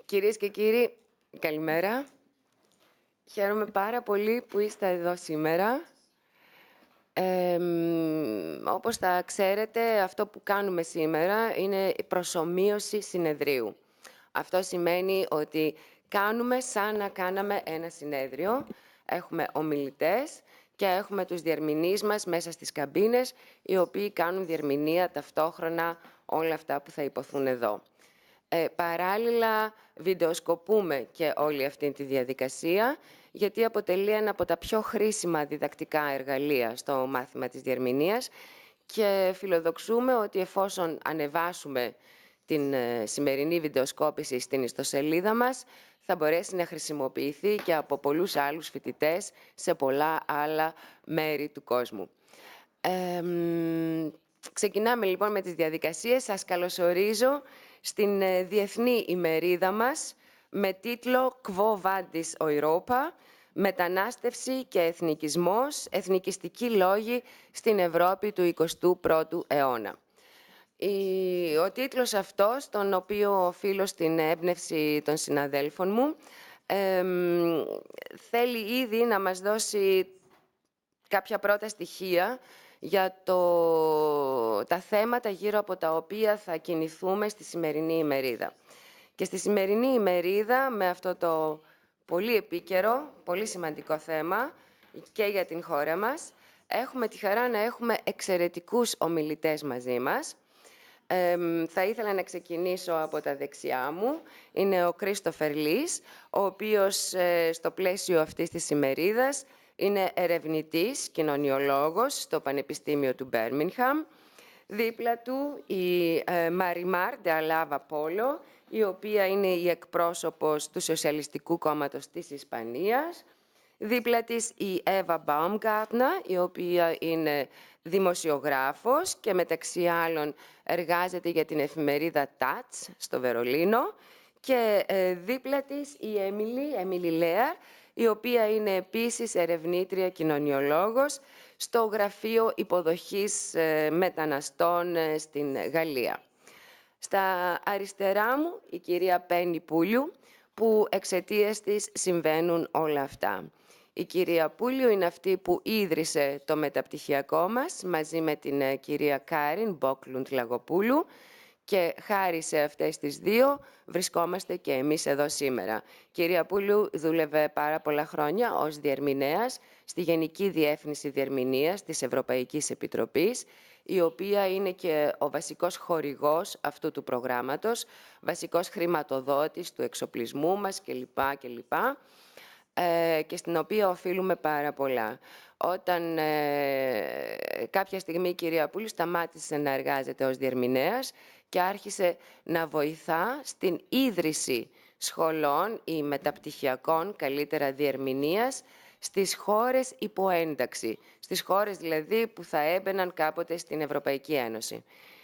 Κυρίες και κύριοι, καλημέρα. Χαίρομαι πάρα πολύ που είστε εδώ σήμερα. Όπως θα ξέρετε, αυτό που κάνουμε σήμερα είναι η προσομοίωση συνεδρίου. Αυτό σημαίνει ότι κάνουμε σαν να κάναμε ένα συνέδριο. Έχουμε ομιλητές και έχουμε τους διερμηνείς μας μέσα στις καμπίνες, οι οποίοι κάνουν διερμηνία ταυτόχρονα όλα αυτά που θα υποθούν εδώ. Παράλληλα, βιντεοσκοπούμε και όλη αυτή τη διαδικασία, γιατί αποτελεί ένα από τα πιο χρήσιμα διδακτικά εργαλεία στο μάθημα της διερμηνίας και φιλοδοξούμε ότι εφόσον ανεβάσουμε την σημερινή βιντεοσκόπηση στην ιστοσελίδα μας, θα μπορέσει να χρησιμοποιηθεί και από πολλούς άλλους φοιτητές σε πολλά άλλα μέρη του κόσμου. Ξεκινάμε λοιπόν με τις διαδικασίες. Σας καλωσορίζω στην διεθνή ημερίδα μας με τίτλο «Quo vadis Europa, μετανάστευση και εθνικισμός, εθνικιστικοί λόγοι στην Ευρώπη του 21ου αιώνα». Ο τίτλος αυτός, τον οποίο οφείλω στην έμπνευση των συναδέλφων μου, θέλει ήδη να μας δώσει κάποια πρώτα στοιχεία για τα θέματα γύρω από τα οποία θα κινηθούμε στη σημερινή ημερίδα. Και στη σημερινή ημερίδα, με αυτό το πολύ επίκαιρο, πολύ σημαντικό θέμα και για την χώρα μας, έχουμε τη χαρά να έχουμε εξαιρετικούς ομιλητές μαζί μας. Θα ήθελα να ξεκινήσω από τα δεξιά μου. Είναι ο Christopher Lees, ο οποίος στο πλαίσιο αυτής της ημερίδας είναι ερευνητής, κοινωνιολόγος στο Πανεπιστήμιο του Μπέρμιγχαμ. Δίπλα του η Μαριμάρ Ντεαλάβα Πόλο, η οποία είναι η εκπρόσωπος του Σοσιαλιστικού Κόμματος της Ισπανίας. Δίπλα της η Εύα Μπάουμγκάρτνα, η οποία είναι δημοσιογράφος και μεταξύ άλλων εργάζεται για την εφημερίδα Τάτς στο Βερολίνο. Και δίπλα της η Έμιλι Λέαρ, η οποία είναι επίσης ερευνήτρια κοινωνιολόγος στο Γραφείο Υποδοχής Μεταναστών στην Γαλλία. Στα αριστερά μου η κυρία Πέννη Πούλιου, που εξαιτίας της συμβαίνουν όλα αυτά. Η κυρία Πούλιου είναι αυτή που ίδρυσε το μεταπτυχιακό μας μαζί με την κυρία Κάριν Μπόκλουντ Λαγοπούλου και χάρη σε αυτές τις δύο βρισκόμαστε και εμείς εδώ σήμερα. Κυρία Πούλου δούλευε πάρα πολλά χρόνια ως διερμηνέας στη Γενική Διεύθυνση Διερμηνείας της Ευρωπαϊκής Επιτροπής, η οποία είναι και ο βασικός χορηγός αυτού του προγράμματος, βασικός χρηματοδότης του εξοπλισμού μας κλπ. Και στην οποία οφείλουμε πάρα πολλά. Όταν κάποια στιγμή η κυρία Πούλου σταμάτησε να εργάζεται ως διερμηνέας και άρχισε να βοηθά στην ίδρυση σχολών ή μεταπτυχιακών, καλύτερα διερμηνείας, στις χώρες υποένταξη, στις χώρες δηλαδή που θα έμπαιναν κάποτε στην Ευρωπαϊκή Ένωση.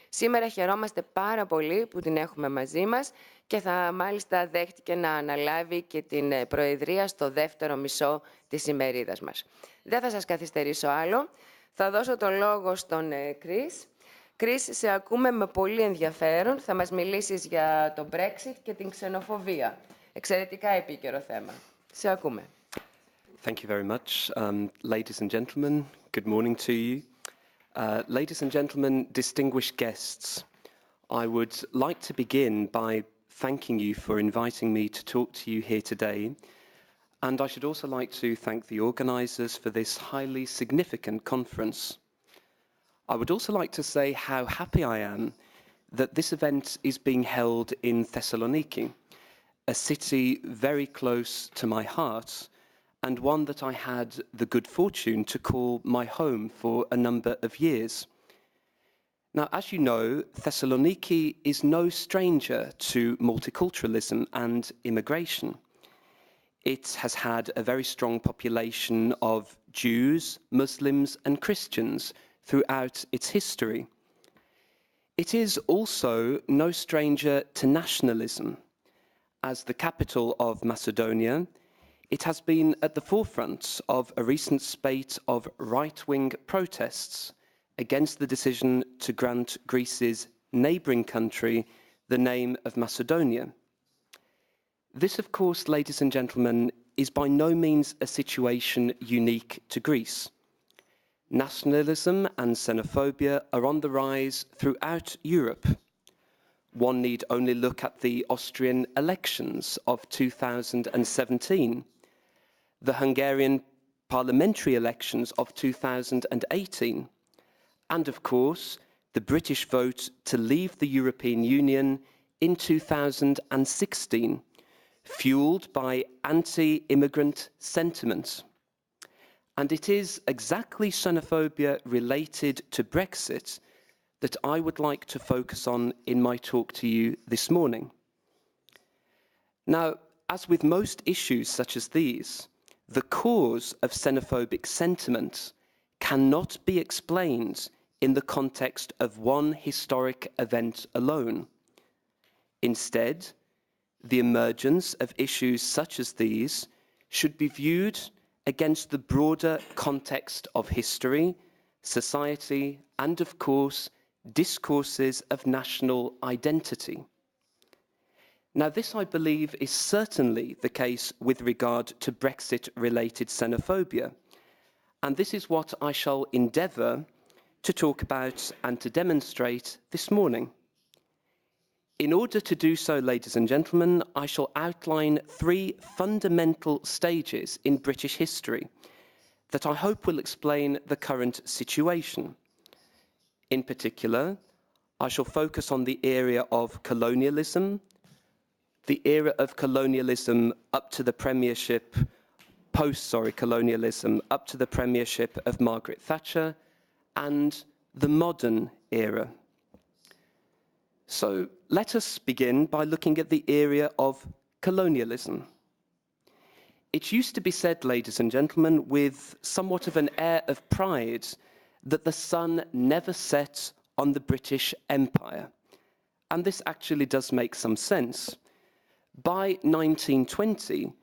Σήμερα χαιρόμαστε πάρα πολύ που την έχουμε μαζί μας και θα μάλιστα δέχτηκε να αναλάβει και την προεδρία στο δεύτερο μισό της ημερίδας μας. Δεν θα σας καθυστερήσω άλλο. Θα δώσω το λόγο στον Κρίς. Κρίς, σε ακούμε με πολύ ενδιαφέρον. Θα μας μιλήσεις για το Brexit και την ξενοφοβία. Εξαιρετικά επίκαιρο θέμα. Σε ακούμε. Thank you very much. Ladies and gentlemen, good morning to you. Ladies and gentlemen, distinguished guests, I would like to begin by thanking you for inviting me to talk to you here today. And I should also like to thank the organisers for this highly significant conference. I would also like to say how happy I am that this event is being held in Thessaloniki, a city very close to my heart, and one that I had the good fortune to call my home for a number of years. Now, as you know, Thessaloniki is no stranger to multiculturalism and immigration. It has had a very strong population of Jews, Muslims, and Christians throughout its history. It is also no stranger to nationalism. As the capital of Macedonia, it has been at the forefront of a recent spate of right-wing protests against the decision to grant Greece's neighbouring country the name of Macedonia. This, of course, ladies and gentlemen, is by no means a situation unique to Greece. Nationalism and xenophobia are on the rise throughout Europe. One need only look at the Austrian elections of 2017, the Hungarian parliamentary elections of 2018, and of course, the British vote to leave the European Union in 2016, fueled by anti-immigrant sentiment. And it is exactly xenophobia related to Brexit that I would like to focus on in my talk to you this morning. Now, as with most issues such as these, the cause of xenophobic sentiment cannot be explained in the context of one historic event alone. Instead, the emergence of issues such as these should be viewed against the broader context of history, society, and of course, discourses of national identity. Now, this, I believe, is certainly the case with regard to Brexit-related xenophobia, and this is what I shall endeavour to talk about and to demonstrate this morning. In order to do so, ladies and gentlemen, I shall outline three fundamental stages in British history that I hope will explain the current situation. In particular, I shall focus on the area of colonialism, the era of colonialism up to the premiership, colonialism up to the premiership of Margaret Thatcher, and the modern era. So let us begin by looking at the area of colonialism. It used to be said, ladies and gentlemen, with somewhat of an air of pride, that the sun never set on the British Empire. And this actually does make some sense. By 1920,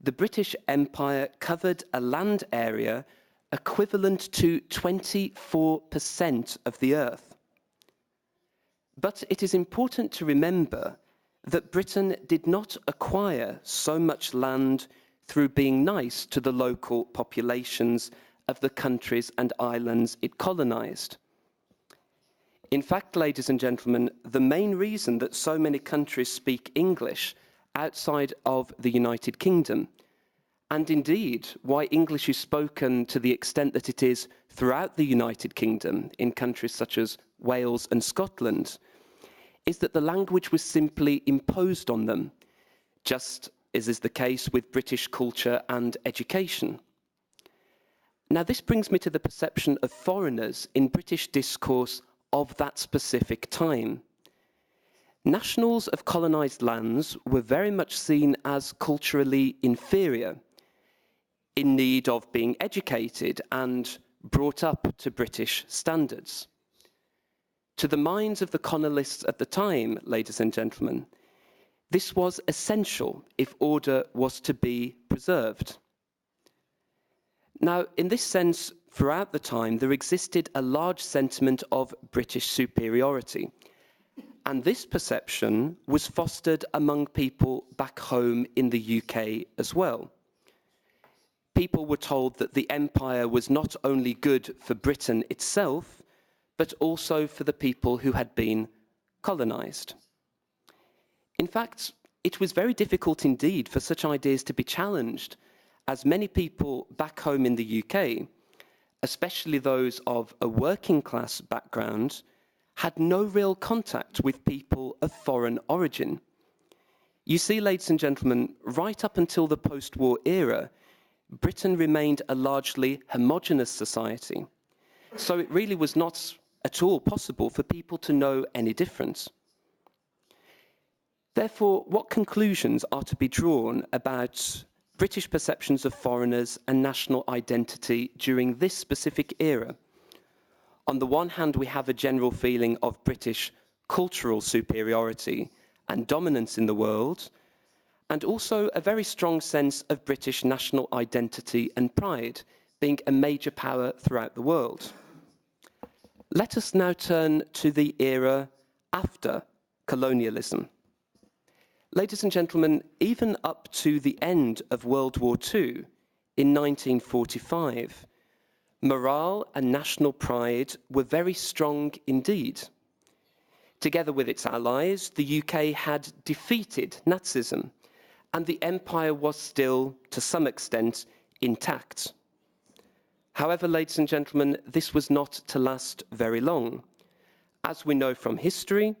the British Empire covered a land area equivalent to 24% of the Earth. But it is important to remember that Britain did not acquire so much land through being nice to the local populations of the countries and islands it colonized. In fact, ladies and gentlemen, the main reason that so many countries speak English outside of the United Kingdom, and indeed why English is spoken to the extent that it is throughout the United Kingdom in countries such as Wales and Scotland, is that the language was simply imposed on them, just as is the case with British culture and education. Now, this brings me to the perception of foreigners in British discourse of that specific time. Nationals of colonised lands were very much seen as culturally inferior, in need of being educated and brought up to British standards. To the minds of the colonialists at the time, ladies and gentlemen, this was essential if order was to be preserved. Now, in this sense, throughout the time, there existed a large sentiment of British superiority, and this perception was fostered among people back home in the UK as well. People were told that the empire was not only good for Britain itself, but also for the people who had been colonised. In fact, it was very difficult indeed for such ideas to be challenged, as many people back home in the UK, especially those of a working class background, had no real contact with people of foreign origin. You see, ladies and gentlemen, right up until the post-war era, Britain remained a largely homogenous society. So it really was not at all possible for people to know any difference. Therefore, what conclusions are to be drawn about British perceptions of foreigners and national identity during this specific era? On the one hand, we have a general feeling of British cultural superiority and dominance in the world, and also a very strong sense of British national identity and pride, being a major power throughout the world. Let us now turn to the era after colonialism. ladies and gentlemen, even up to the end of World War II in 1945, morale and national pride were very strong indeed. Together with its allies, the UK had defeated Nazism, and the empire was still, to some extent, intact. However, ladies and gentlemen, this was not to last very long. As we know from history,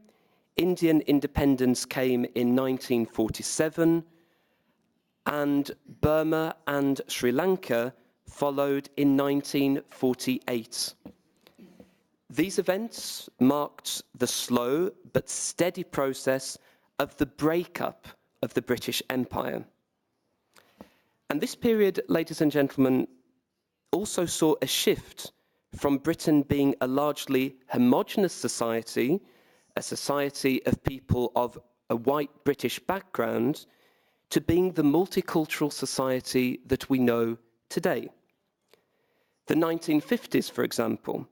Indian independence came in 1947, and Burma and Sri Lanka followed in 1948. These events marked the slow but steady process of the breakup of the British Empire. And this period, ladies and gentlemen, also saw a shift from Britain being a largely homogenous society, a society of people of a white British background, to being the multicultural society that we know today. The 1950s, for example,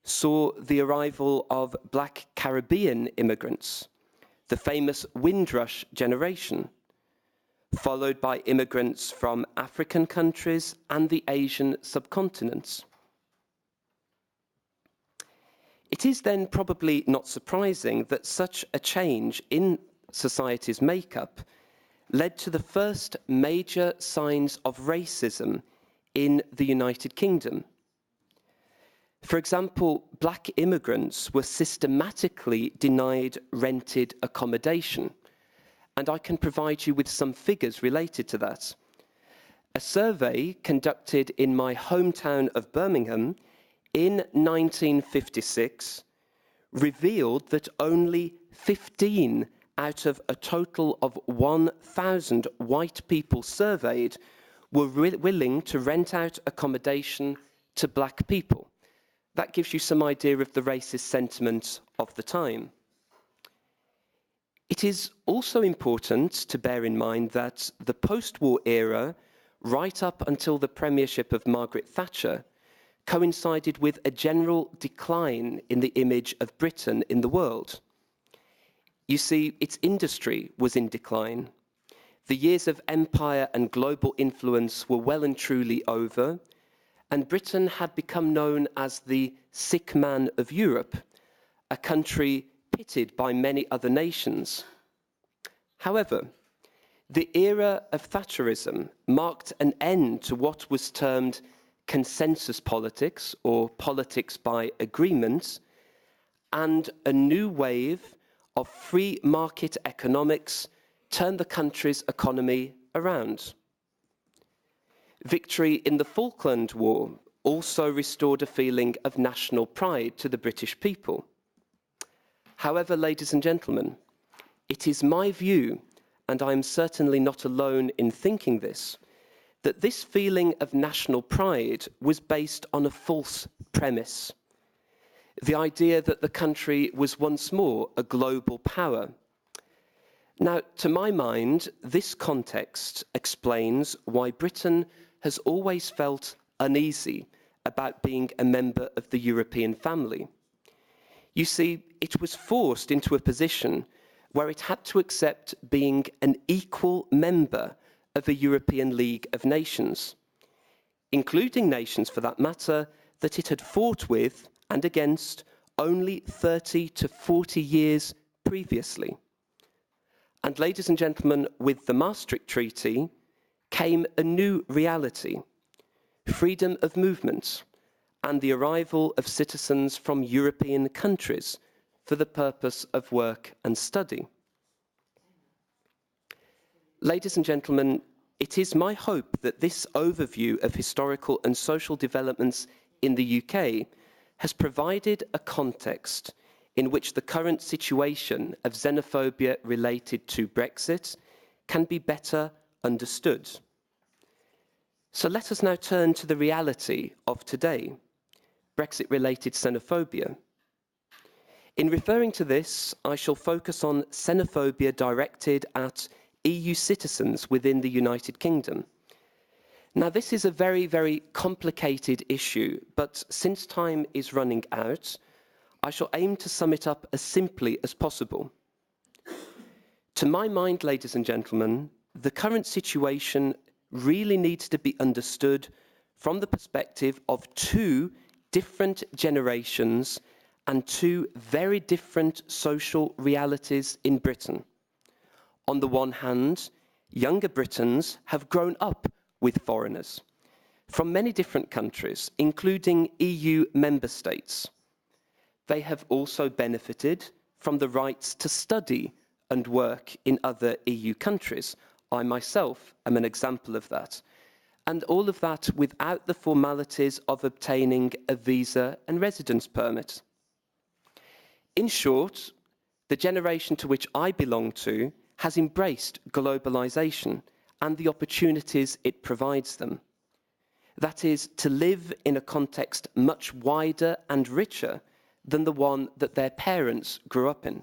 saw the arrival of black Caribbean immigrants, the famous Windrush generation, followed by immigrants from African countries and the Asian subcontinent. It is then probably not surprising that such a change in society's makeup led to the first major signs of racism in the United Kingdom. For example, black immigrants were systematically denied rented accommodation, and I can provide you with some figures related to that. A survey conducted in my hometown of Birmingham in 1956 revealed that only 15 out of a total of 1,000 white people surveyed were willing to rent out accommodation to black people. That gives you some idea of the racist sentiment of the time. It is also important to bear in mind that the post-war era, right up until the premiership of Margaret Thatcher, coincided with a general decline in the image of Britain in the world. You see, its industry was in decline. The years of empire and global influence were well and truly over, and Britain had become known as the sick man of Europe, a country pitted by many other nations. However, the era of Thatcherism marked an end to what was termed consensus politics, or politics by agreement, and a new wave of free market economics turned the country's economy around. Victory in the Falkland War also restored a feeling of national pride to the British people. However, ladies and gentlemen, it is my view, and I am certainly not alone in thinking this, that this feeling of national pride was based on a false premise. The idea that the country was once more a global power. Now, to my mind, this context explains why Britain has always felt uneasy about being a member of the European family. You see, it was forced into a position where it had to accept being an equal member of a European League of Nations, including nations, for that matter, that it had fought with and against only 30 to 40 years previously. And ladies and gentlemen, with the Maastricht Treaty came a new reality, freedom of movement, and the arrival of citizens from European countries for the purpose of work and study. Ladies and gentlemen, it is my hope that this overview of historical and social developments in the UK has provided a context in which the current situation of xenophobia related to Brexit can be better understood. So let us now turn to the reality of today, Brexit-related xenophobia. In referring to this, I shall focus on xenophobia directed at EU citizens within the United Kingdom. Now, this is a very, very complicated issue, but since time is running out, I shall aim to sum it up as simply as possible. To my mind, ladies and gentlemen, the current situation really needs to be understood from the perspective of two different generations and two very different social realities in Britain. On the one hand, younger Britons have grown up with foreigners from many different countries, including EU member states. They have also benefited from the rights to study and work in other EU countries. I myself am an example of that. And all of that without the formalities of obtaining a visa and residence permit. In short, the generation to which I belong to has embraced globalization and the opportunities it provides them. That is, to live in a context much wider and richer than the one that their parents grew up in.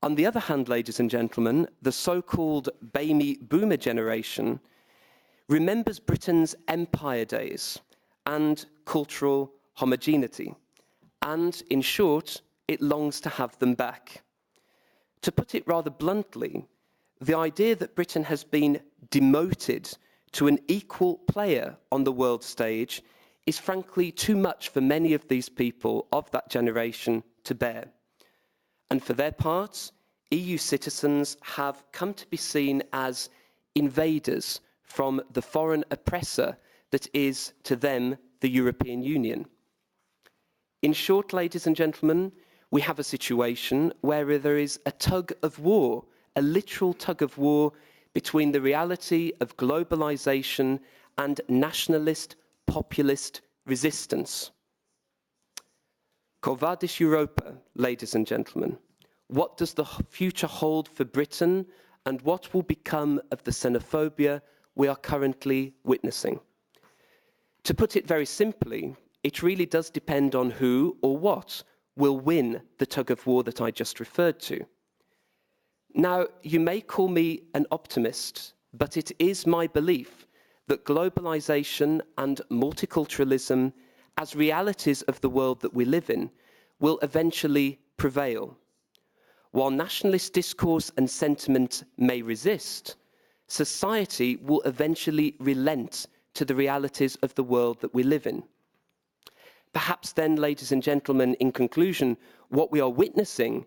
On the other hand, ladies and gentlemen, the so-called baby boomer generation remembers Britain's empire days and cultural homogeneity, and, in short, it longs to have them back. To put it rather bluntly, the idea that Britain has been demoted to an equal player on the world stage is frankly too much for many of these people of that generation to bear. And for their part, EU citizens have come to be seen as invaders from the foreign oppressor that is, to them, the European Union. In short, ladies and gentlemen, we have a situation where there is a tug of war, a literal tug of war between the reality of globalization and nationalist, populist resistance. Vadis Europa, ladies and gentlemen. What does the future hold for Britain, and what will become of the xenophobia we are currently witnessing? To put it very simply, it really does depend on who or what will win the tug of war that I just referred to. Now, you may call me an optimist, but it is my belief that globalization and multiculturalism, as realities of the world that we live in, will eventually prevail. While nationalist discourse and sentiment may resist, society will eventually relent to the realities of the world that we live in. Perhaps then, ladies and gentlemen, in conclusion, what we are witnessing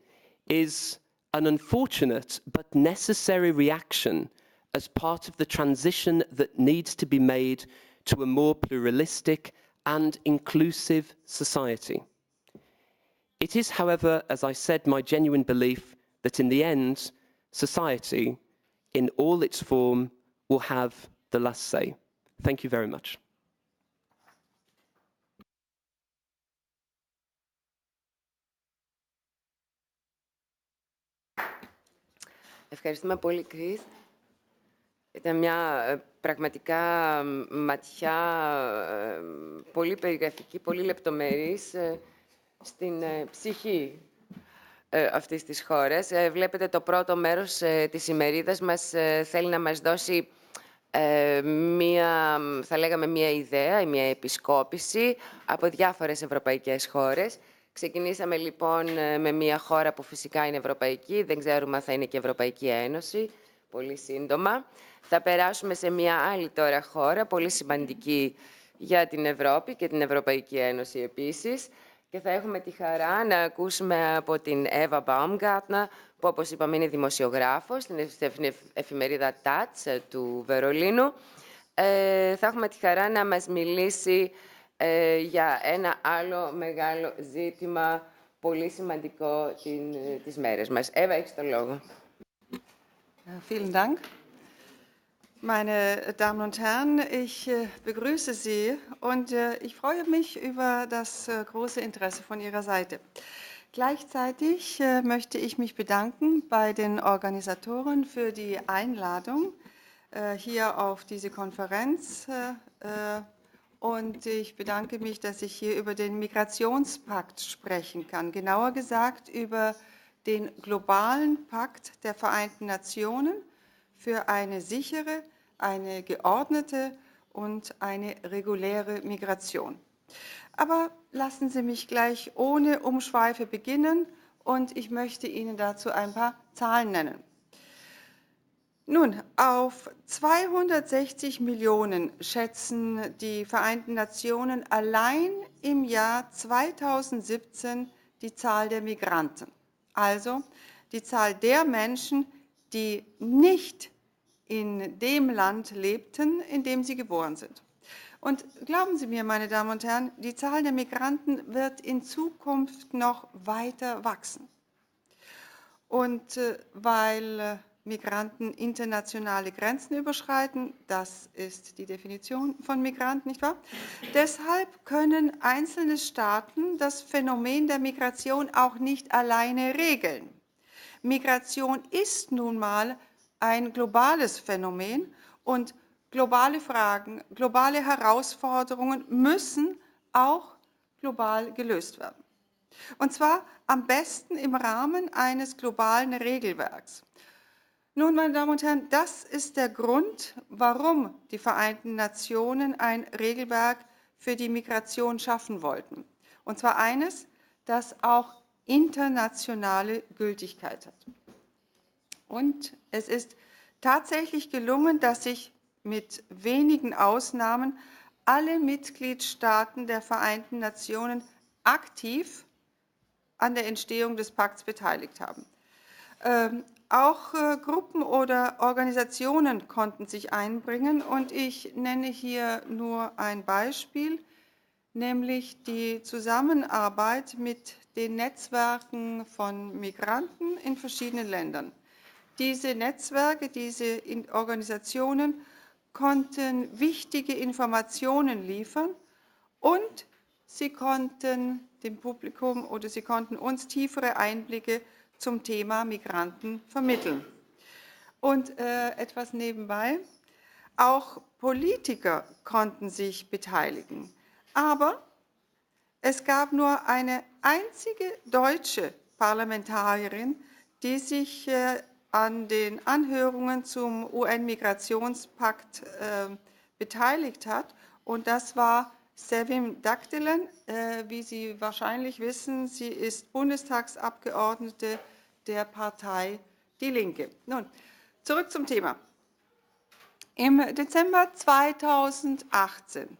is an unfortunate but necessary reaction as part of the transition that needs to be made to a more pluralistic and inclusive society. It is, however, as I said, my genuine belief that in the end, society, in all its form, will have the last say. Thank you very much. Ευχαριστούμε πολύ, Chris. Ήταν μια πραγματικά ματιά πολύ περιγραφική, πολύ λεπτομερής στην ψυχή αυτής της χώρας. Βλέπετε το πρώτο μέρος της ημερίδας μας θέλει να μας δώσει μία, θα λέγαμε, μία ιδέα ή μία επισκόπηση από διάφορες ευρωπαϊκές χώρες. Ξεκινήσαμε λοιπόν με μία χώρα που φυσικά είναι ευρωπαϊκή, δεν ξέρουμε αν θα είναι και Ευρωπαϊκή Ένωση, πολύ σύντομα. Θα περάσουμε σε μία άλλη τώρα χώρα, πολύ σημαντική για την Ευρώπη και την Ευρωπαϊκή Ένωση επίσης. Και θα έχουμε τη χαρά να ακούσουμε από την Eva Baumgartner, που όπως είπαμε είναι δημοσιογράφος στην εφημερίδα TATS του Βερολίνου. Θα έχουμε τη χαρά να μας μιλήσει για ένα άλλο μεγάλο ζήτημα, πολύ σημαντικό τις μέρες μας. Eva, έχεις το λόγο. Vielen Dank. Meine Damen und Herren, ich begrüße Sie und ich freue mich über das große Interesse von Ihrer Seite. Gleichzeitig möchte ich mich bedanken bei den Organisatoren für die Einladung hier auf diese Konferenz und ich bedanke mich, dass ich hier über den Migrationspakt sprechen kann. Genauer gesagt über den globalen Pakt der Vereinten Nationen für eine sichere, eine geordnete und eine reguläre Migration. Aber lassen Sie mich gleich ohne Umschweife beginnen und ich möchte Ihnen dazu ein paar Zahlen nennen. Nun, auf 260 Millionen schätzen die Vereinten Nationen allein im Jahr 2017 die Zahl der Migranten. Also die Zahl der Menschen, die nicht in dem Land lebten, in dem sie geboren sind. Und glauben Sie mir, meine Damen und Herren, die Zahl der Migranten wird in Zukunft noch weiter wachsen. Und weil Migranten internationale Grenzen überschreiten, das ist die Definition von Migranten, nicht wahr? Deshalb können einzelne Staaten das Phänomen der Migration auch nicht alleine regeln. Migration ist nun mal ein globales Phänomen und globale Fragen, globale Herausforderungen müssen auch global gelöst werden. Und zwar am besten im Rahmen eines globalen Regelwerks. Nun, meine Damen und Herren, das ist der Grund, warum die Vereinten Nationen ein Regelwerk für die Migration schaffen wollten. Und zwar eines, das auch internationale Gültigkeit hat. Und es ist tatsächlich gelungen, dass sich mit wenigen Ausnahmen alle Mitgliedstaaten der Vereinten Nationen aktiv an der Entstehung des Pakts beteiligt haben. Auch Gruppen oder Organisationen konnten sich einbringen und ich nenne hier nur ein Beispiel, nämlich die Zusammenarbeit mit den Netzwerken von Migranten in verschiedenen Ländern. Diese Netzwerke, diese Organisationen konnten wichtige Informationen liefern und sie konnten dem Publikum oder sie konnten uns tiefere Einblicke zum Thema Migranten vermitteln. Und etwas nebenbei, auch Politiker konnten sich beteiligen. Aber es gab nur eine einzige deutsche Parlamentarierin, die sich an den Anhörungen zum UN-Migrationspakt beteiligt hat. Und das war Sevim Dakdelen. Wie Sie wahrscheinlich wissen, sie ist Bundestagsabgeordnete der Partei Die Linke. Nun, zurück zum Thema. Im Dezember 2018,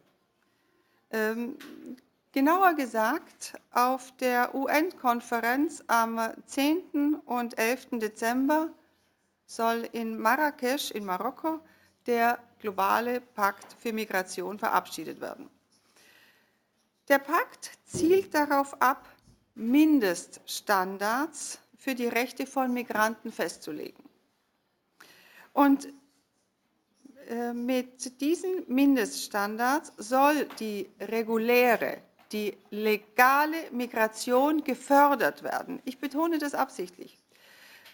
genauer gesagt auf der UN-Konferenz am 10. und 11. Dezember, soll in Marrakesch in Marokko der globale Pakt für Migration verabschiedet werden. Der Pakt zielt darauf ab, Mindeststandards für die Rechte von Migranten festzulegen. Und mit diesen Mindeststandards soll die reguläre, die legale Migration gefördert werden. Ich betone das absichtlich.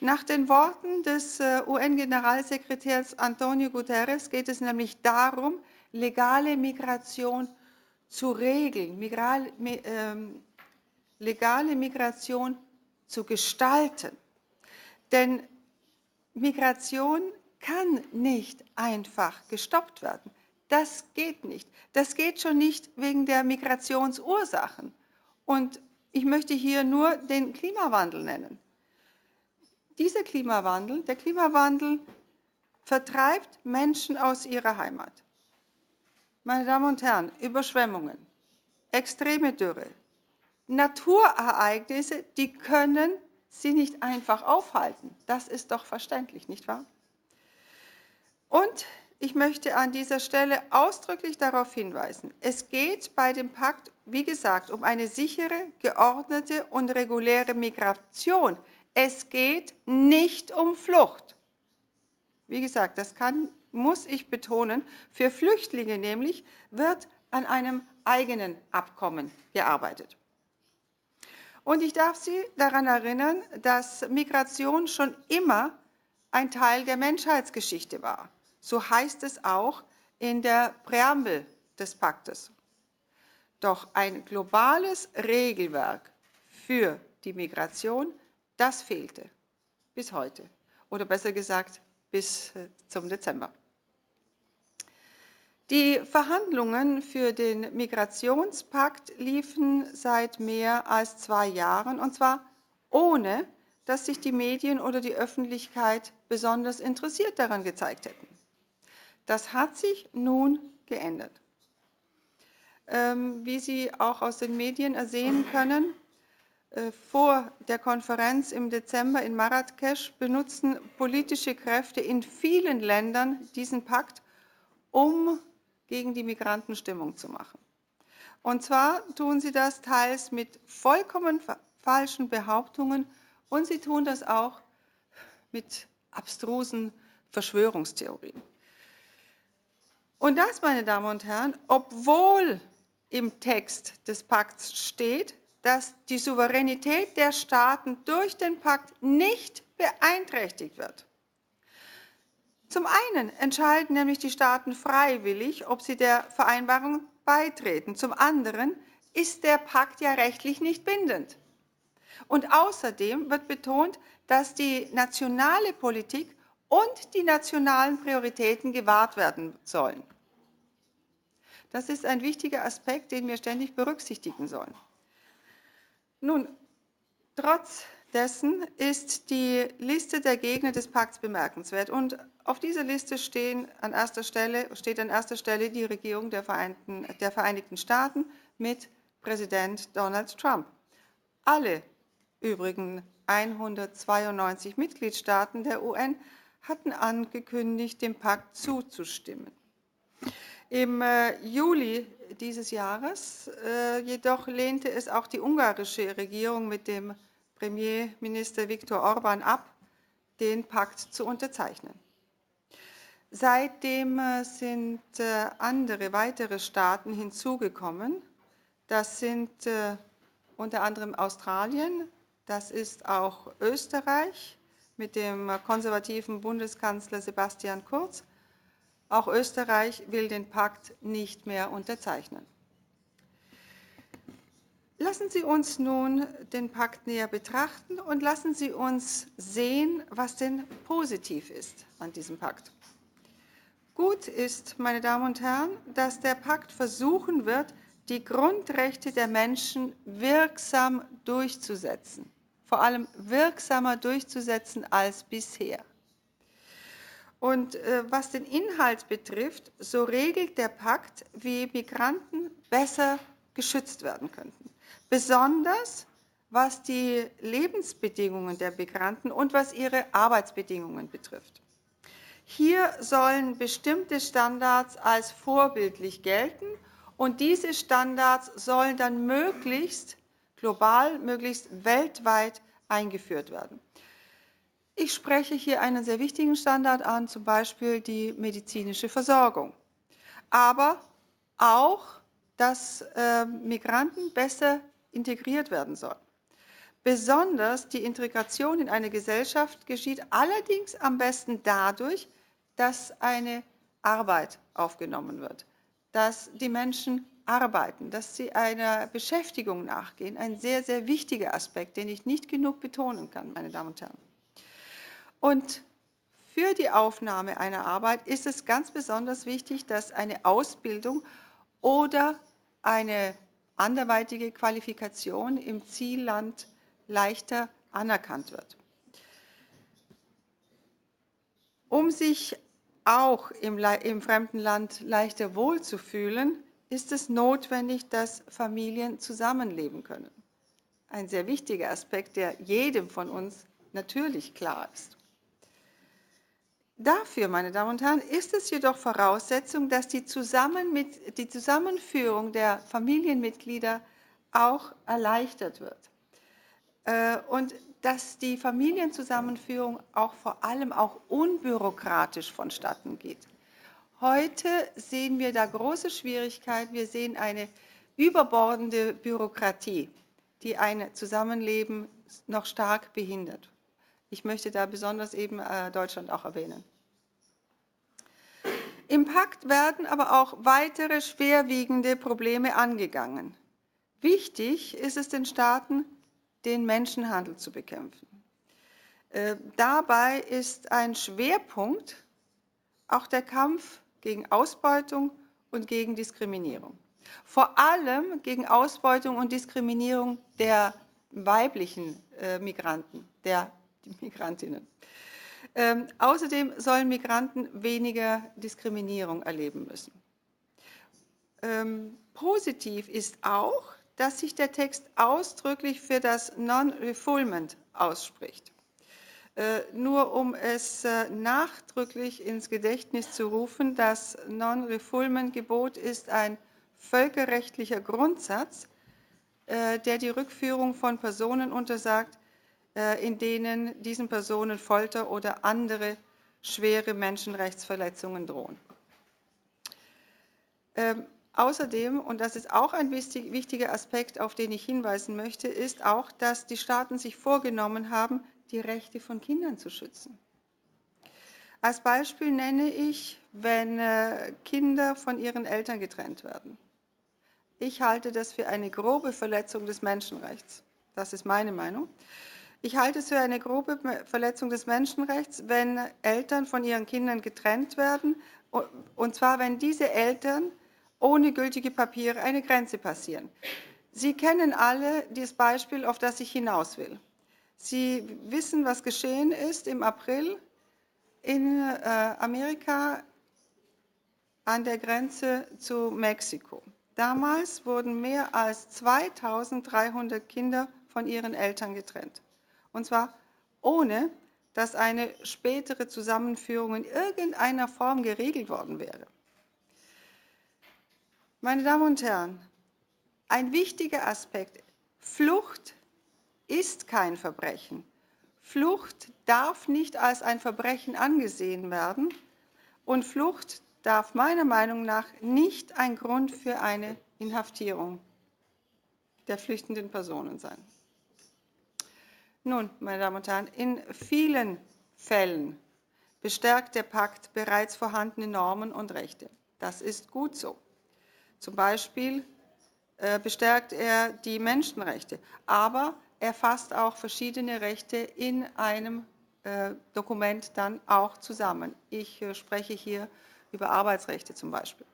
Nach den Worten des UN-Generalsekretärs Antonio Guterres geht es nämlich darum, legale Migration zu regeln, legale Migration zu gestalten. Denn Migration kann nicht einfach gestoppt werden. Das geht nicht. Das geht schon nicht wegen der Migrationsursachen. Und ich möchte hier nur den Klimawandel nennen. Dieser Klimawandel, der Klimawandel vertreibt Menschen aus ihrer Heimat. Meine Damen und Herren, Überschwemmungen, extreme Dürre, Naturereignisse, die können sie nicht einfach aufhalten. Das ist doch verständlich, nicht wahr? Und ich möchte an dieser Stelle ausdrücklich darauf hinweisen, es geht bei dem Pakt, wie gesagt, um eine sichere, geordnete und reguläre Migration. Es geht nicht um Flucht. Wie gesagt, das muss ich betonen, für Flüchtlinge nämlich wird an einem eigenen Abkommen gearbeitet. Und ich darf Sie daran erinnern, dass Migration schon immer ein Teil der Menschheitsgeschichte war. So heißt es auch in der Präambel des Paktes. Doch ein globales Regelwerk für die Migration, das fehlte bis heute. Oder besser gesagt, bis zum Dezember. Die Verhandlungen für den Migrationspakt liefen seit mehr als 2 Jahren, und zwar ohne dass sich die Medien oder die Öffentlichkeit besonders interessiert daran gezeigt hätten. Das hat sich nun geändert. Wie Sie auch aus den Medien ersehen können, vor der Konferenz im Dezember in Marrakesch benutzen politische Kräfte in vielen Ländern diesen Pakt, um gegen die Migranten Stimmung zu machen. Und zwar tun sie das teils mit vollkommen falschen Behauptungen und sie tun das auch mit abstrusen Verschwörungstheorien. Und das, meine Damen und Herren, obwohl im Text des Pakts steht, dass die Souveränität der Staaten durch den Pakt nicht beeinträchtigt wird. Zum einen entscheiden nämlich die Staaten freiwillig, ob sie der Vereinbarung beitreten. Zum anderen ist der Pakt ja rechtlich nicht bindend. Und außerdem wird betont, dass die nationale Politik und die nationalen Prioritäten gewahrt werden sollen. Das ist ein wichtiger Aspekt, den wir ständig berücksichtigen sollen. Nun, trotz dessen ist die Liste der Gegner des Pakts bemerkenswert. Und auf dieser Liste steht an erster Stelle die Regierung der Vereinigten Staaten mit Präsident Donald Trump. Alle übrigen 192 Mitgliedstaaten der UN hatten angekündigt, dem Pakt zuzustimmen. Im Juli dieses Jahres jedoch lehnte es auch die ungarische Regierung mit dem Premierminister Viktor Orbán ab, den Pakt zu unterzeichnen. Seitdem sind weitere Staaten hinzugekommen. Das sind unter anderem Australien, das ist auch Österreich mit dem konservativen Bundeskanzler Sebastian Kurz. Auch Österreich will den Pakt nicht mehr unterzeichnen. Lassen Sie uns nun den Pakt näher betrachten und lassen Sie uns sehen, was denn positiv ist an diesem Pakt. Gut ist, meine Damen und Herren, dass der Pakt versuchen wird, die Grundrechte der Menschen wirksam durchzusetzen, vor allem wirksamer durchzusetzen als bisher. Und was den Inhalt betrifft, so regelt der Pakt, wie Migranten besser geschützt werden könnten. Besonders was die Lebensbedingungen der Migranten und was ihre Arbeitsbedingungen betrifft. Hier sollen bestimmte Standards als vorbildlich gelten und diese Standards sollen dann möglichst global, möglichst weltweit eingeführt werden. Ich spreche hier einen sehr wichtigen Standard an, zum Beispiel die medizinische Versorgung. Aber auch, dass Migranten besser integriert werden sollen. Besonders die Integration in eine Gesellschaft geschieht allerdings am besten dadurch, dass eine Arbeit aufgenommen wird, dass die Menschen arbeiten, dass sie einer Beschäftigung nachgehen. Ein sehr, sehr wichtiger Aspekt, den ich nicht genug betonen kann, meine Damen und Herren. Und für die Aufnahme einer Arbeit ist es ganz besonders wichtig, dass eine Ausbildung oder eine anderweitige Qualifikation im Zielland leichter anerkannt wird. Um sich auch im fremden Land leichter wohlzufühlen, ist es notwendig, dass Familien zusammenleben können. Ein sehr wichtiger Aspekt, der jedem von uns natürlich klar ist. Dafür, meine Damen und Herren, ist es jedoch Voraussetzung, dass die Zusammenführung der Familienmitglieder auch erleichtert wird. Und dass die Familienzusammenführung auch vor allem auch unbürokratisch vonstatten geht. Heute sehen wir da große Schwierigkeiten. Wir sehen eine überbordende Bürokratie, die ein Zusammenleben noch stark behindert. Ich möchte da besonders eben Deutschland auch erwähnen. Im Pakt werden aber auch weitere schwerwiegende Probleme angegangen. Wichtig ist es den Staaten, den Menschenhandel zu bekämpfen. Dabei ist ein Schwerpunkt auch der Kampf gegen Ausbeutung und gegen Diskriminierung. Vor allem gegen Ausbeutung und Diskriminierung der weiblichen Migranten, die Migrantinnen. Außerdem sollen Migranten weniger Diskriminierung erleben müssen. Positiv ist auch, dass sich der Text ausdrücklich für das Non-Refoulement ausspricht. Nur um es nachdrücklich ins Gedächtnis zu rufen, das Non-Refoulement-Gebot ist ein völkerrechtlicher Grundsatz, der die Rückführung von Personen untersagt, in denen diesen Personen Folter oder andere schwere Menschenrechtsverletzungen drohen. Außerdem, und das ist auch ein wichtiger Aspekt, auf den ich hinweisen möchte, ist auch, dass die Staaten sich vorgenommen haben, die Rechte von Kindern zu schützen. Als Beispiel nenne ich, wenn Kinder von ihren Eltern getrennt werden. Ich halte das für eine grobe Verletzung des Menschenrechts. Das ist meine Meinung. Ich halte es für eine grobe Verletzung des Menschenrechts, wenn Eltern von ihren Kindern getrennt werden, und zwar, wenn diese Eltern ohne gültige Papiere eine Grenze passieren. Sie kennen alle das Beispiel, auf das ich hinaus will. Sie wissen, was geschehen ist im April in Amerika an der Grenze zu Mexiko. Damals wurden mehr als 2300 Kinder von ihren Eltern getrennt. Und zwar ohne, dass eine spätere Zusammenführung in irgendeiner Form geregelt worden wäre. Meine Damen und Herren, ein wichtiger Aspekt: Flucht ist kein Verbrechen. Flucht darf nicht als ein Verbrechen angesehen werden und Flucht darf meiner Meinung nach nicht ein Grund für eine Inhaftierung der flüchtenden Personen sein. Nun, meine Damen und Herren, in vielen Fällen bestärkt der Pakt bereits vorhandene Normen und Rechte. Das ist gut so. Zum Beispiel bestärkt er die Menschenrechte, aber er fasst auch verschiedene Rechte in einem Dokument dann auch zusammen. Ich spreche hier über Arbeitsrechte zum Beispiel.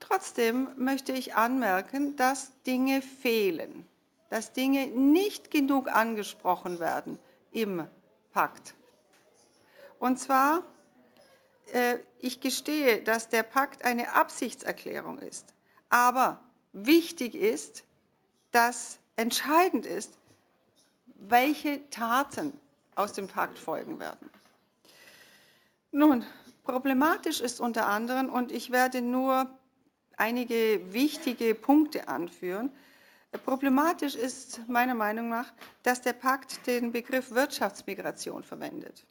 Trotzdem möchte ich anmerken, dass Dinge fehlen, dass Dinge nicht genug angesprochen werden im Pakt. Und zwar, ich gestehe, dass der Pakt eine Absichtserklärung ist, aber wichtig ist, dass entscheidend ist, welche Taten aus dem Pakt folgen werden. Nun, problematisch ist unter anderem, und ich werde nur einige wichtige Punkte anführen, problematisch ist meiner Meinung nach, dass der Pakt den Begriff Wirtschaftsmigration verwendet.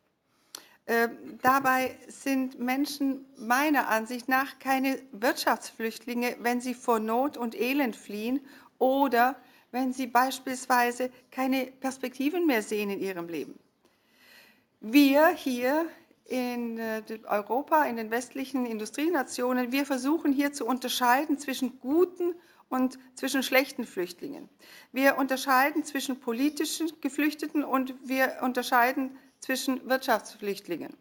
Dabei sind Menschen meiner Ansicht nach keine Wirtschaftsflüchtlinge, wenn sie vor Not und Elend fliehen oder wenn sie beispielsweise keine Perspektiven mehr sehen in ihrem Leben. Wir hier in Europa, in den westlichen Industrienationen, wir versuchen hier zu unterscheiden zwischen guten und zwischen schlechten Flüchtlingen. Wir unterscheiden zwischen politischen Geflüchteten und wir unterscheiden zwischen Wirtschaftsflüchtlingen.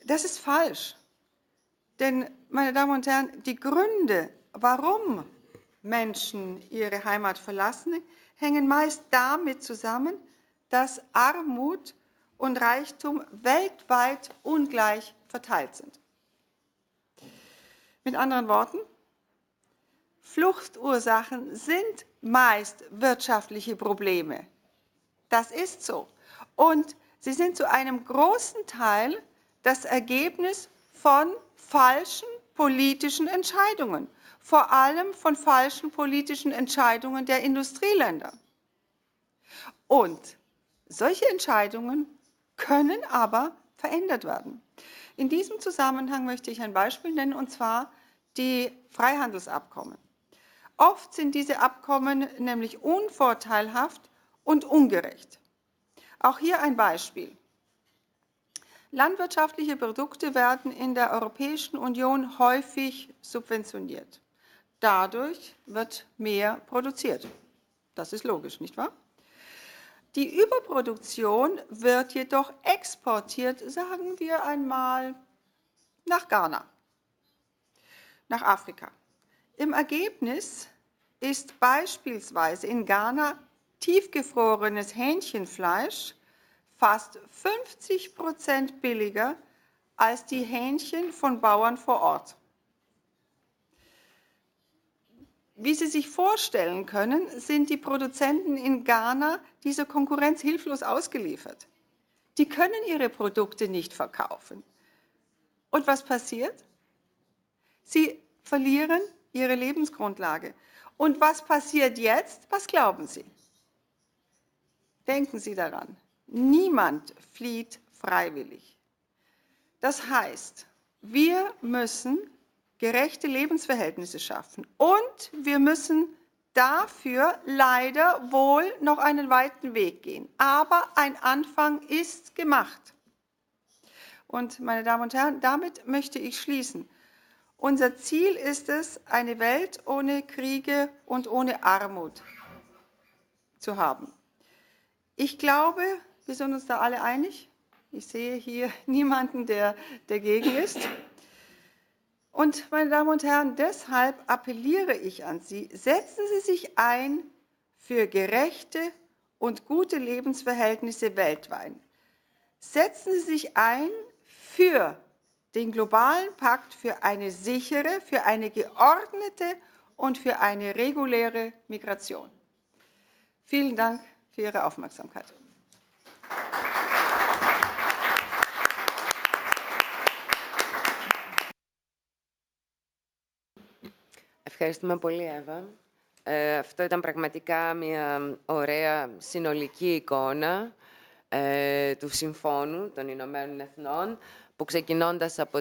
Das ist falsch. Denn, meine Damen und Herren, die Gründe, warum Menschen ihre Heimat verlassen, hängen meist damit zusammen, dass Armut und Reichtum weltweit ungleich verteilt sind. Mit anderen Worten, Fluchtursachen sind meist wirtschaftliche Probleme. Das ist so. Und sie sind zu einem großen Teil das Ergebnis von falschen politischen Entscheidungen, vor allem von falschen politischen Entscheidungen der Industrieländer. Und solche Entscheidungen können aber verändert werden. In diesem Zusammenhang möchte ich ein Beispiel nennen, und zwar die Freihandelsabkommen. Oft sind diese Abkommen nämlich unvorteilhaft und ungerecht. Auch hier ein Beispiel. Landwirtschaftliche Produkte werden in der Europäischen Union häufig subventioniert. Dadurch wird mehr produziert. Das ist logisch, nicht wahr? Die Überproduktion wird jedoch exportiert, sagen wir einmal, nach Ghana, nach Afrika. Im Ergebnis ist beispielsweise in Ghana tiefgefrorenes Hähnchenfleisch fast 50% billiger als die Hähnchen von Bauern vor Ort. Wie Sie sich vorstellen können, sind die Produzenten in Ghana dieser Konkurrenz hilflos ausgeliefert. Die können ihre Produkte nicht verkaufen. Und was passiert? Sie verlieren ihre Lebensgrundlage. Und was passiert jetzt? Was glauben Sie? Denken Sie daran, niemand flieht freiwillig. Das heißt, wir müssen gerechte Lebensverhältnisse schaffen und wir müssen dafür leider wohl noch einen weiten Weg gehen. Aber ein Anfang ist gemacht. Und meine Damen und Herren, damit möchte ich schließen. Unser Ziel ist es, eine Welt ohne Kriege und ohne Armut zu haben. Ich glaube, wir sind uns da alle einig. Ich sehe hier niemanden, der dagegen ist. Und meine Damen und Herren, deshalb appelliere ich an Sie, setzen Sie sich ein für gerechte und gute Lebensverhältnisse weltweit. Setzen Sie sich ein für den globalen Pakt, für eine sichere, für eine geordnete und für eine reguläre Migration. Vielen Dank für Ihre Aufmerksamkeit. Ευχαριστούμε πολύ, Εύα. Αυτό ήταν πραγματικά μια ωραία συνολική εικόνα του Συμφώνου των Ηνωμένων Εθνών, που ξεκινώντας από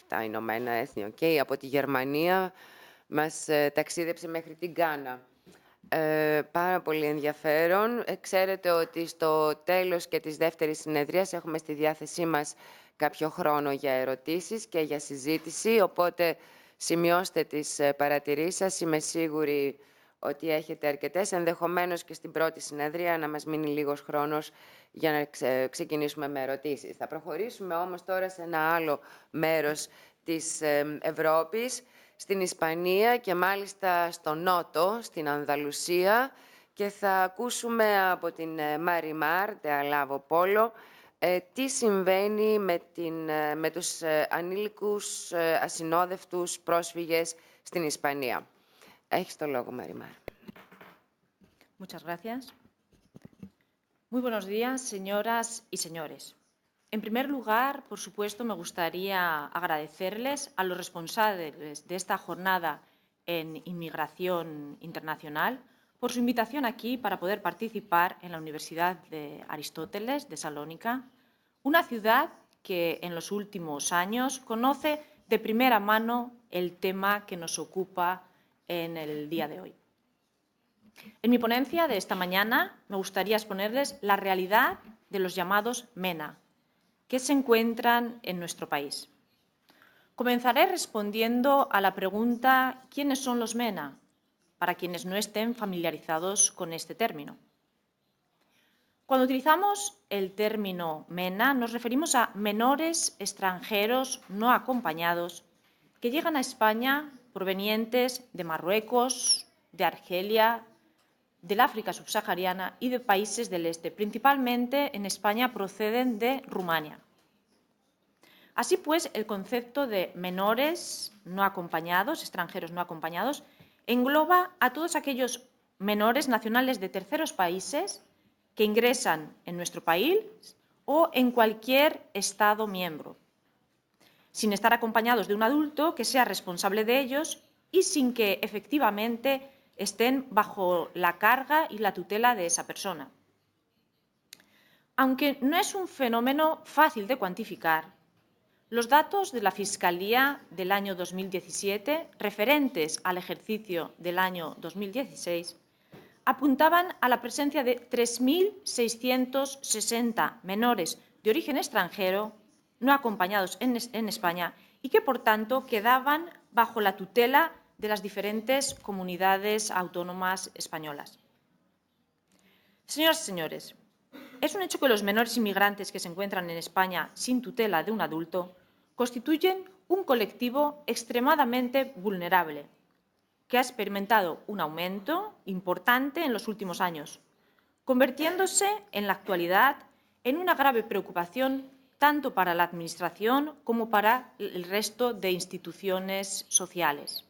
τα Ηνωμένα Έθνη, από τη Γερμανία, μας ταξίδεψε μέχρι την Γκάνα. Πάρα πολύ ενδιαφέρον. Ξέρετε ότι στο τέλος και της δεύτερης συνεδρίας έχουμε στη διάθεσή μας κάποιο χρόνο για ερωτήσεις και για συζήτηση, οπότε σημειώστε τις παρατηρήσεις σας. Είμαι σίγουρη ότι έχετε αρκετές, ενδεχομένως και στην πρώτη συνεδρία να μας μείνει λίγος χρόνος για να ξεκινήσουμε με ερωτήσεις. Θα προχωρήσουμε όμως τώρα σε ένα άλλο μέρος της Ευρώπης, στην Ισπανία και μάλιστα στο Νότο, στην Ανδαλουσία, και θα ακούσουμε από την Marimar de Alavo Polo τι συμβαίνει με τους ανήλικους ασυνόδευτους πρόσφυγες στην Ισπανία. Έχεις το λόγο, Marimar. Muchas gracias. Muy buenos días, señoras y señores. En primer lugar, por supuesto, me gustaría agradecerles a los responsables de esta jornada en inmigración internacional por su invitación aquí para poder participar en la Universidad de Aristóteles, de Thessaloniki, una ciudad que en los últimos años conoce de primera mano el tema que nos ocupa en el día de hoy. En mi ponencia de esta mañana me gustaría exponerles la realidad de los llamados MENA, que se encuentran en nuestro país. Comenzaré respondiendo a la pregunta ¿quiénes son los MENA?, para quienes no estén familiarizados con este término. Cuando utilizamos el término MENA nos referimos a menores extranjeros no acompañados que llegan a España provenientes de Marruecos, de Argelia, del África subsahariana y de países del este. Principalmente en España proceden de Rumania. Así pues, el concepto de menores no acompañados, extranjeros no acompañados, engloba a todos aquellos menores nacionales de terceros países que ingresan en nuestro país o en cualquier Estado miembro, sin estar acompañados de un adulto que sea responsable de ellos y sin que efectivamente estén bajo la carga y la tutela de esa persona. Aunque no es un fenómeno fácil de cuantificar, los datos de la Fiscalía del año 2017, referentes al ejercicio del año 2016, apuntaban a la presencia de 3.660 menores de origen extranjero no acompañados en España y que, por tanto, quedaban bajo la tutela de las diferentes comunidades autónomas españolas. Señoras y señores, es un hecho que los menores inmigrantes que se encuentran en España sin tutela de un adulto constituyen un colectivo extremadamente vulnerable, que ha experimentado un aumento importante en los últimos años, convirtiéndose en la actualidad en una grave preocupación tanto para la Administración como para el resto de instituciones sociales.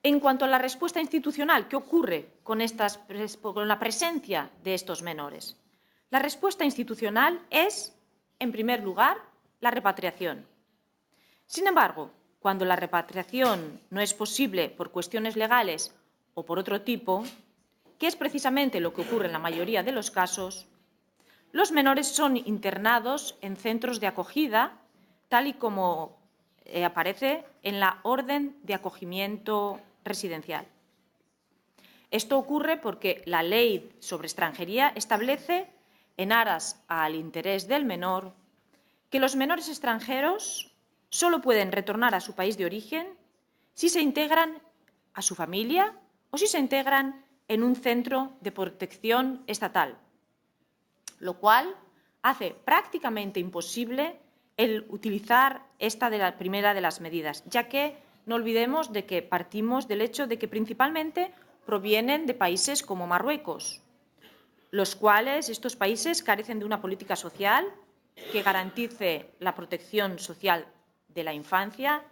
En cuanto a la respuesta institucional, ¿qué ocurre con la presencia de estos menores? La respuesta institucional es, en primer lugar, la repatriación. Sin embargo, cuando la repatriación no es posible por cuestiones legales o por otro tipo, que es precisamente lo que ocurre en la mayoría de los casos, los menores son internados en centros de acogida, tal y como aparece en la orden de acogimiento residencial. Esto ocurre porque la ley sobre extranjería establece, en aras al interés del menor, que los menores extranjeros solo pueden retornar a su país de origen si se integran a su familia o si se integran en un centro de protección estatal, lo cual hace prácticamente imposible el utilizar esta primera de las medidas, ya que no olvidemos de que partimos del hecho de que principalmente provienen de países como Marruecos, los cuales estos países carecen de una política social que garantice la protección social de la infancia,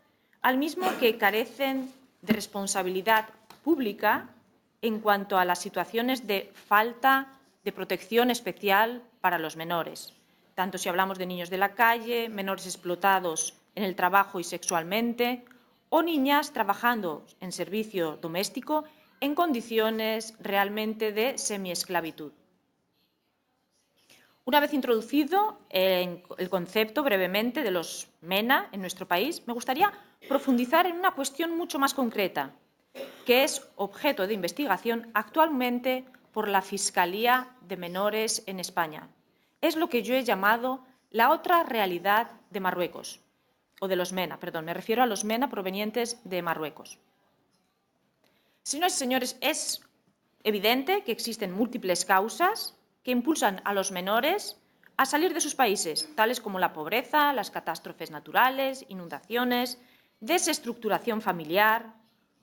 al mismo que carecen de responsabilidad pública en cuanto a las situaciones de falta de protección especial para los menores, tanto si hablamos de niños de la calle, menores explotados en el trabajo y sexualmente, o niñas trabajando en servicio doméstico en condiciones realmente de semiesclavitud. Una vez introducido el concepto brevemente de los MENA en nuestro país, me gustaría profundizar en una cuestión mucho más concreta, que es objeto de investigación actualmente por la Fiscalía de Menores en España. Es lo que yo he llamado la otra realidad de Marruecos, o de los MENA, perdón, me refiero a los MENA provenientes de Marruecos. Señoras y señores, es evidente que existen múltiples causas que impulsan a los menores a salir de sus países, tales como la pobreza, las catástrofes naturales, inundaciones, desestructuración familiar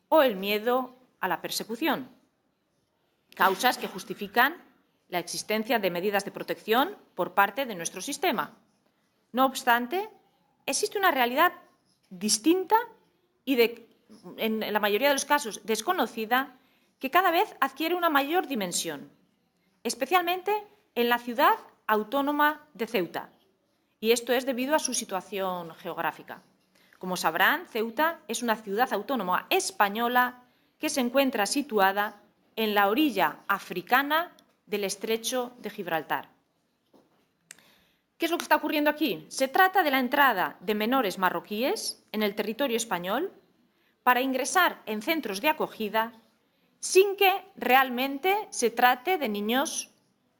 o el miedo a la persecución. Causas que justifican la existencia de medidas de protección por parte de nuestro sistema. No obstante, existe una realidad distinta y, en la mayoría de los casos, desconocida, que cada vez adquiere una mayor dimensión, especialmente en la ciudad autónoma de Ceuta, y esto es debido a su situación geográfica. Como sabrán, Ceuta es una ciudad autónoma española que se encuentra situada en la orilla africana del estrecho de Gibraltar. ¿Qué es lo que está ocurriendo aquí? Se trata de la entrada de menores marroquíes en el territorio español para ingresar en centros de acogida sin que realmente se trate de niños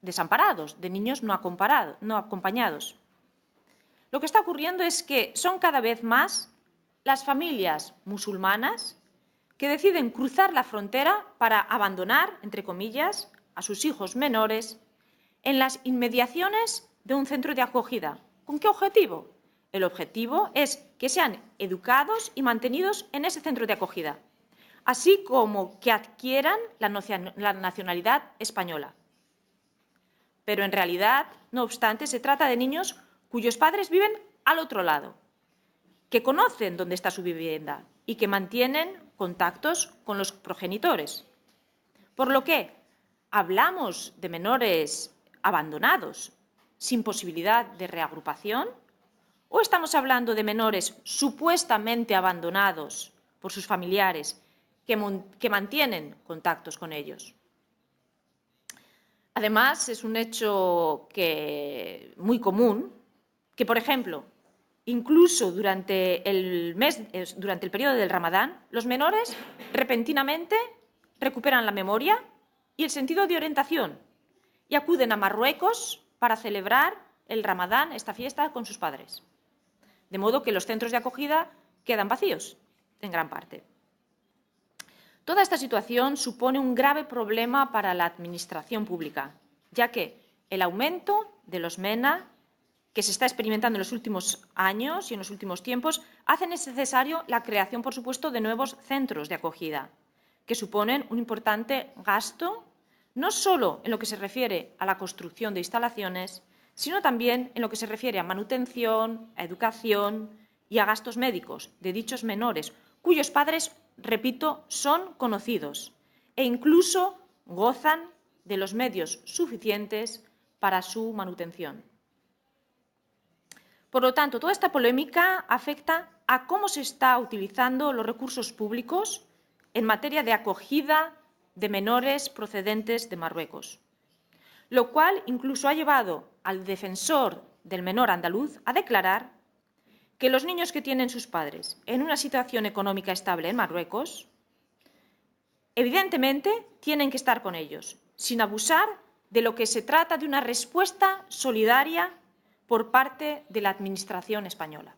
desamparados, de niños no acompañados. Lo que está ocurriendo es que son cada vez más las familias musulmanas que deciden cruzar la frontera para abandonar, entre comillas, a sus hijos menores en las inmediaciones de un centro de acogida. ¿Con qué objetivo? El objetivo es que sean educados y mantenidos en ese centro de acogida, así como que adquieran la nacionalidad española. Pero en realidad, no obstante, se trata de niños cuyos padres viven al otro lado, que conocen dónde está su vivienda y que mantienen contactos con los progenitores. Por lo que hablamos de menores abandonados sin posibilidad de reagrupación, o estamos hablando de menores supuestamente abandonados por sus familiares que mantienen contactos con ellos. Además, es un hecho muy común que, por ejemplo, incluso durante el periodo del Ramadán, los menores repentinamente recuperan la memoria y el sentido de orientación y acuden a Marruecos para celebrar el Ramadán, esta fiesta, con sus padres. De modo que los centros de acogida quedan vacíos, en gran parte. Toda esta situación supone un grave problema para la administración pública, ya que el aumento de los MENA que se está experimentando en los últimos años y en los últimos tiempos, hacen necesario la creación, por supuesto, de nuevos centros de acogida, que suponen un importante gasto, no solo en lo que se refiere a la construcción de instalaciones, sino también en lo que se refiere a manutención, a educación y a gastos médicos de dichos menores, cuyos padres, repito, son conocidos e incluso gozan de los medios suficientes para su manutención. Por lo tanto, toda esta polémica afecta a cómo se están utilizando los recursos públicos en materia de acogida de menores procedentes de Marruecos, lo cual incluso ha llevado al defensor del menor andaluz a declarar que los niños que tienen sus padres en una situación económica estable en Marruecos, evidentemente tienen que estar con ellos, sin abusar de lo que se trata de una respuesta solidaria por parte de la Administración española.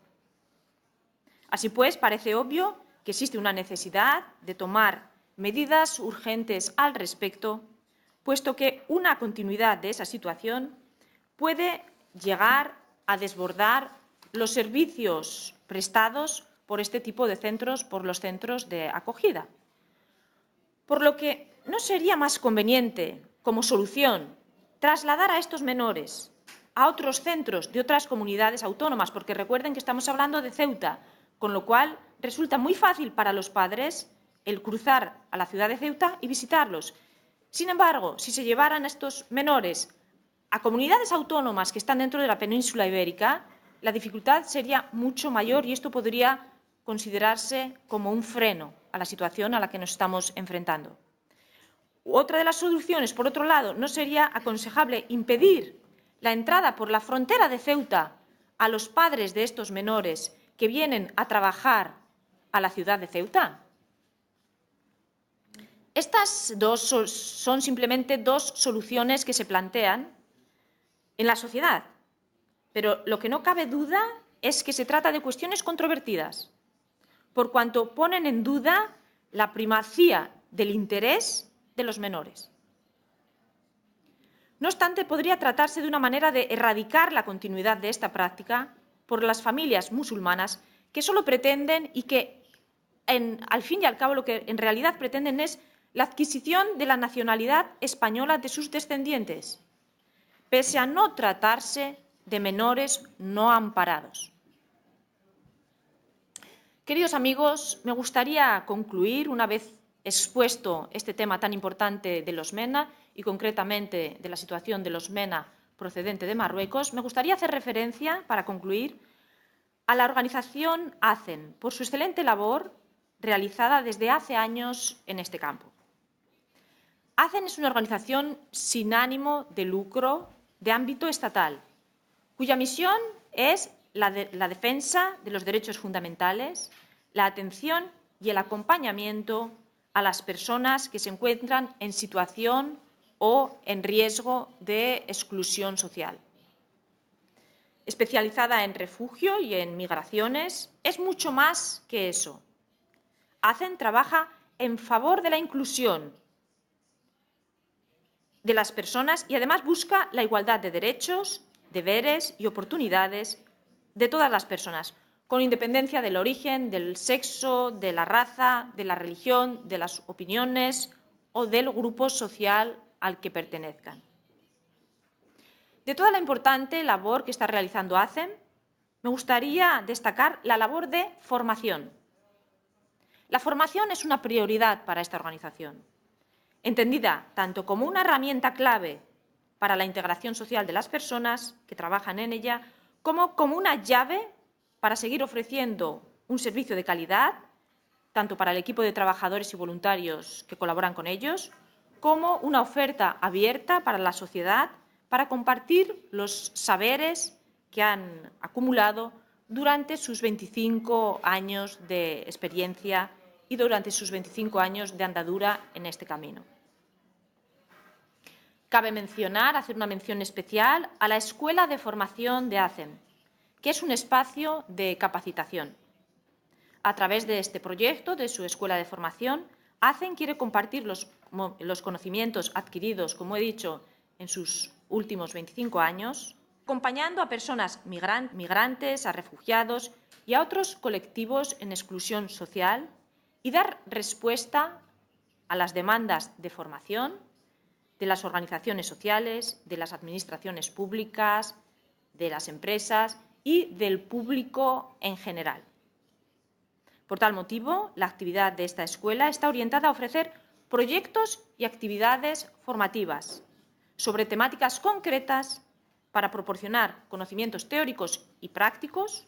Así pues, parece obvio que existe una necesidad de tomar medidas urgentes al respecto, puesto que una continuidad de esa situación puede llegar a desbordar los servicios prestados por este tipo de centros, por los centros de acogida. Por lo que no sería más conveniente, como solución, trasladar a estos menores a otros centros de otras comunidades autónomas, porque recuerden que estamos hablando de Ceuta, con lo cual resulta muy fácil para los padres el cruzar a la ciudad de Ceuta y visitarlos. Sin embargo, si se llevaran a estos menores a comunidades autónomas que están dentro de la península ibérica, la dificultad sería mucho mayor y esto podría considerarse como un freno a la situación a la que nos estamos enfrentando. Otra de las soluciones, por otro lado, ¿no sería aconsejable impedir la entrada por la frontera de Ceuta a los padres de estos menores que vienen a trabajar a la ciudad de Ceuta? Estas dos son simplemente dos soluciones que se plantean en la sociedad, pero lo que no cabe duda es que se trata de cuestiones controvertidas, por cuanto ponen en duda la primacía del interés de los menores. No obstante, podría tratarse de una manera de erradicar la continuidad de esta práctica por las familias musulmanas que solo pretenden y que, al fin y al cabo, lo que en realidad pretenden es la adquisición de la nacionalidad española de sus descendientes, pese a no tratarse de menores no amparados. Queridos amigos, me gustaría concluir, una vez expuesto este tema tan importante de los MENA y concretamente de la situación de los MENA procedente de Marruecos, me gustaría hacer referencia, para concluir, a la organización AUTh, por su excelente labor realizada desde hace años en este campo. AUTh es una organización sin ánimo de lucro de ámbito estatal, cuya misión es la defensa de los derechos fundamentales, la atención y el acompañamiento a las personas que se encuentran en situación o en riesgo de exclusión social. Especializada en refugio y en migraciones, es mucho más que eso. AUTh trabaja en favor de la inclusión de las personas y además busca la igualdad de derechos, deberes y oportunidades de todas las personas, con independencia del origen, del sexo, de la raza, de la religión, de las opiniones o del grupo social al que pertenezcan. De toda la importante labor que está realizando AUTh, me gustaría destacar la labor de formación. La formación es una prioridad para esta organización, entendida tanto como una herramienta clave para la integración social de las personas que trabajan en ella, como una llave para seguir ofreciendo un servicio de calidad, tanto para el equipo de trabajadores y voluntarios que colaboran con ellos, como una oferta abierta para la sociedad para compartir los saberes que han acumulado durante sus 25 años de experiencia y durante sus 25 años de andadura en este camino. Cabe hacer una mención especial a la Escuela de Formación de AUTH, que es un espacio de capacitación. A través de este proyecto, de su Escuela de Formación, AUTH quiere compartir los conocimientos adquiridos, como he dicho, en sus últimos 25 años, acompañando a personas migrantes, a refugiados y a otros colectivos en exclusión social y dar respuesta a las demandas de formación de las organizaciones sociales, de las administraciones públicas, de las empresas y del público en general. Por tal motivo, la actividad de esta escuela está orientada a ofrecer proyectos y actividades formativas sobre temáticas concretas para proporcionar conocimientos teóricos y prácticos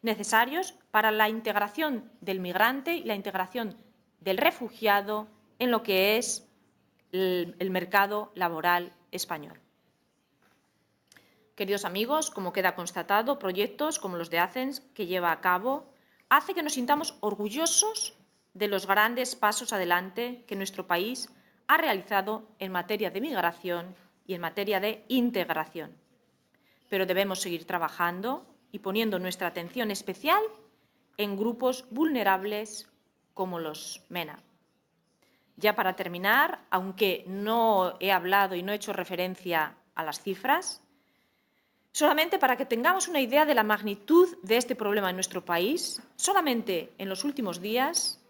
necesarios para la integración del migrante y la integración del refugiado en lo que es el mercado laboral español. Queridos amigos, como queda constatado, proyectos como los de Athens, que lleva a cabo, hace que nos sintamos orgullosos de los grandes pasos adelante que nuestro país ha realizado en materia de migración y en materia de integración. Pero debemos seguir trabajando y poniendo nuestra atención especial en grupos vulnerables como los MENA. Ya para terminar, aunque no he hablado y no he hecho referencia a las cifras, solamente para que tengamos una idea de la magnitud de este problema en nuestro país, solamente en los últimos días,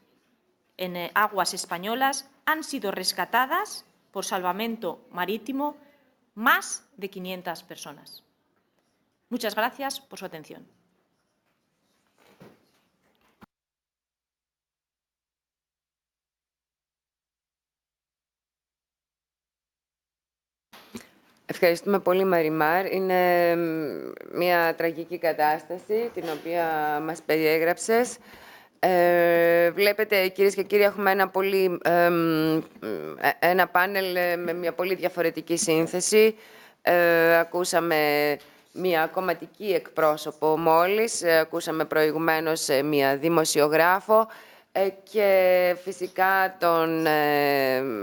en aguas españolas, han sido rescatadas por salvamento marítimo más de 500 personas. Muchas gracias por su atención. Ευχαριστούμε πολύ, Μαριμάρ. Είναι μια τραγική κατάσταση την οποία μας περιέγραψες. Βλέπετε, κυρίες και κύριοι, έχουμε ένα πάνελ με μια πολύ διαφορετική σύνθεση. Ακούσαμε μια κομματική εκπρόσωπο μόλις, ακούσαμε προηγουμένως μια δημοσιογράφο και φυσικά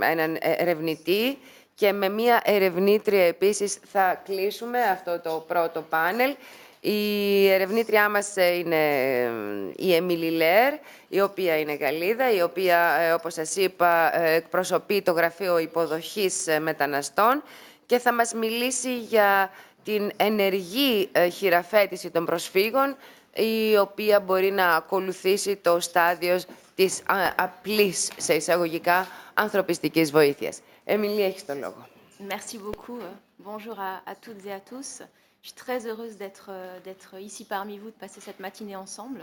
έναν ερευνητή. Και με μία ερευνήτρια επίσης θα κλείσουμε αυτό το πρώτο πάνελ. Η ερευνήτριά μας είναι η Εμίλη Λέρ, η οποία είναι Γαλλίδα, η οποία, όπως σας είπα, εκπροσωπεί το Γραφείο Υποδοχής Μεταναστών και θα μας μιλήσει για την ενεργή χειραφέτηση των προσφύγων, η οποία μπορεί να ακολουθήσει το στάδιο της απλής, σε εισαγωγικά, ανθρωπιστικής βοήθειας. Émilie, έχεις το λόγο. Merci beaucoup. Bonjour à toutes et à tous. Je suis très heureuse d'être ici parmi vous, de passer cette matinée ensemble.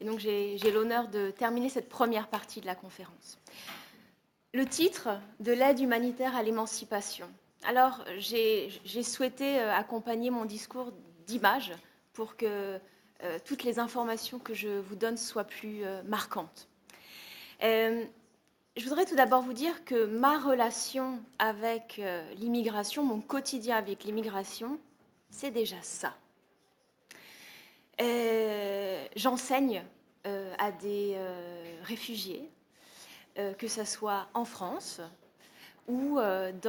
Et donc, j'ai l'honneur de terminer cette première partie de la conférence. Le titre, de l'aide humanitaire à l'émancipation. Alors, j'ai souhaité accompagner mon discours d'images pour que toutes les informations que je vous donne soient plus marquantes. Je voudrais tout d'abord vous dire que ma relation avec l'immigration, mon quotidien avec l'immigration, c'est déjà ça. J'enseigne à des réfugiés, que ce soit en France ou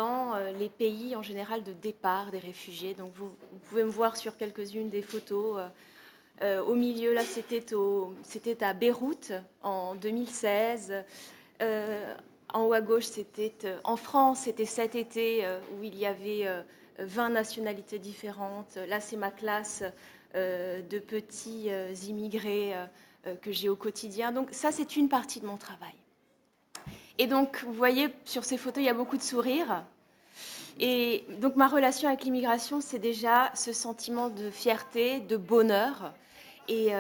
dans les pays en général de départ des réfugiés. Donc vous pouvez me voir sur quelques-unes des photos. Au milieu, là, c'était à Beyrouth en 2016. En haut à gauche, c'était en France, c'était cet été où il y avait 20 nationalités différentes. Là, c'est ma classe de petits immigrés que j'ai au quotidien. Donc ça, c'est une partie de mon travail. Et donc, vous voyez, sur ces photos, il y a beaucoup de sourires. Et donc, ma relation avec l'immigration, c'est déjà ce sentiment de fierté, de bonheur. Et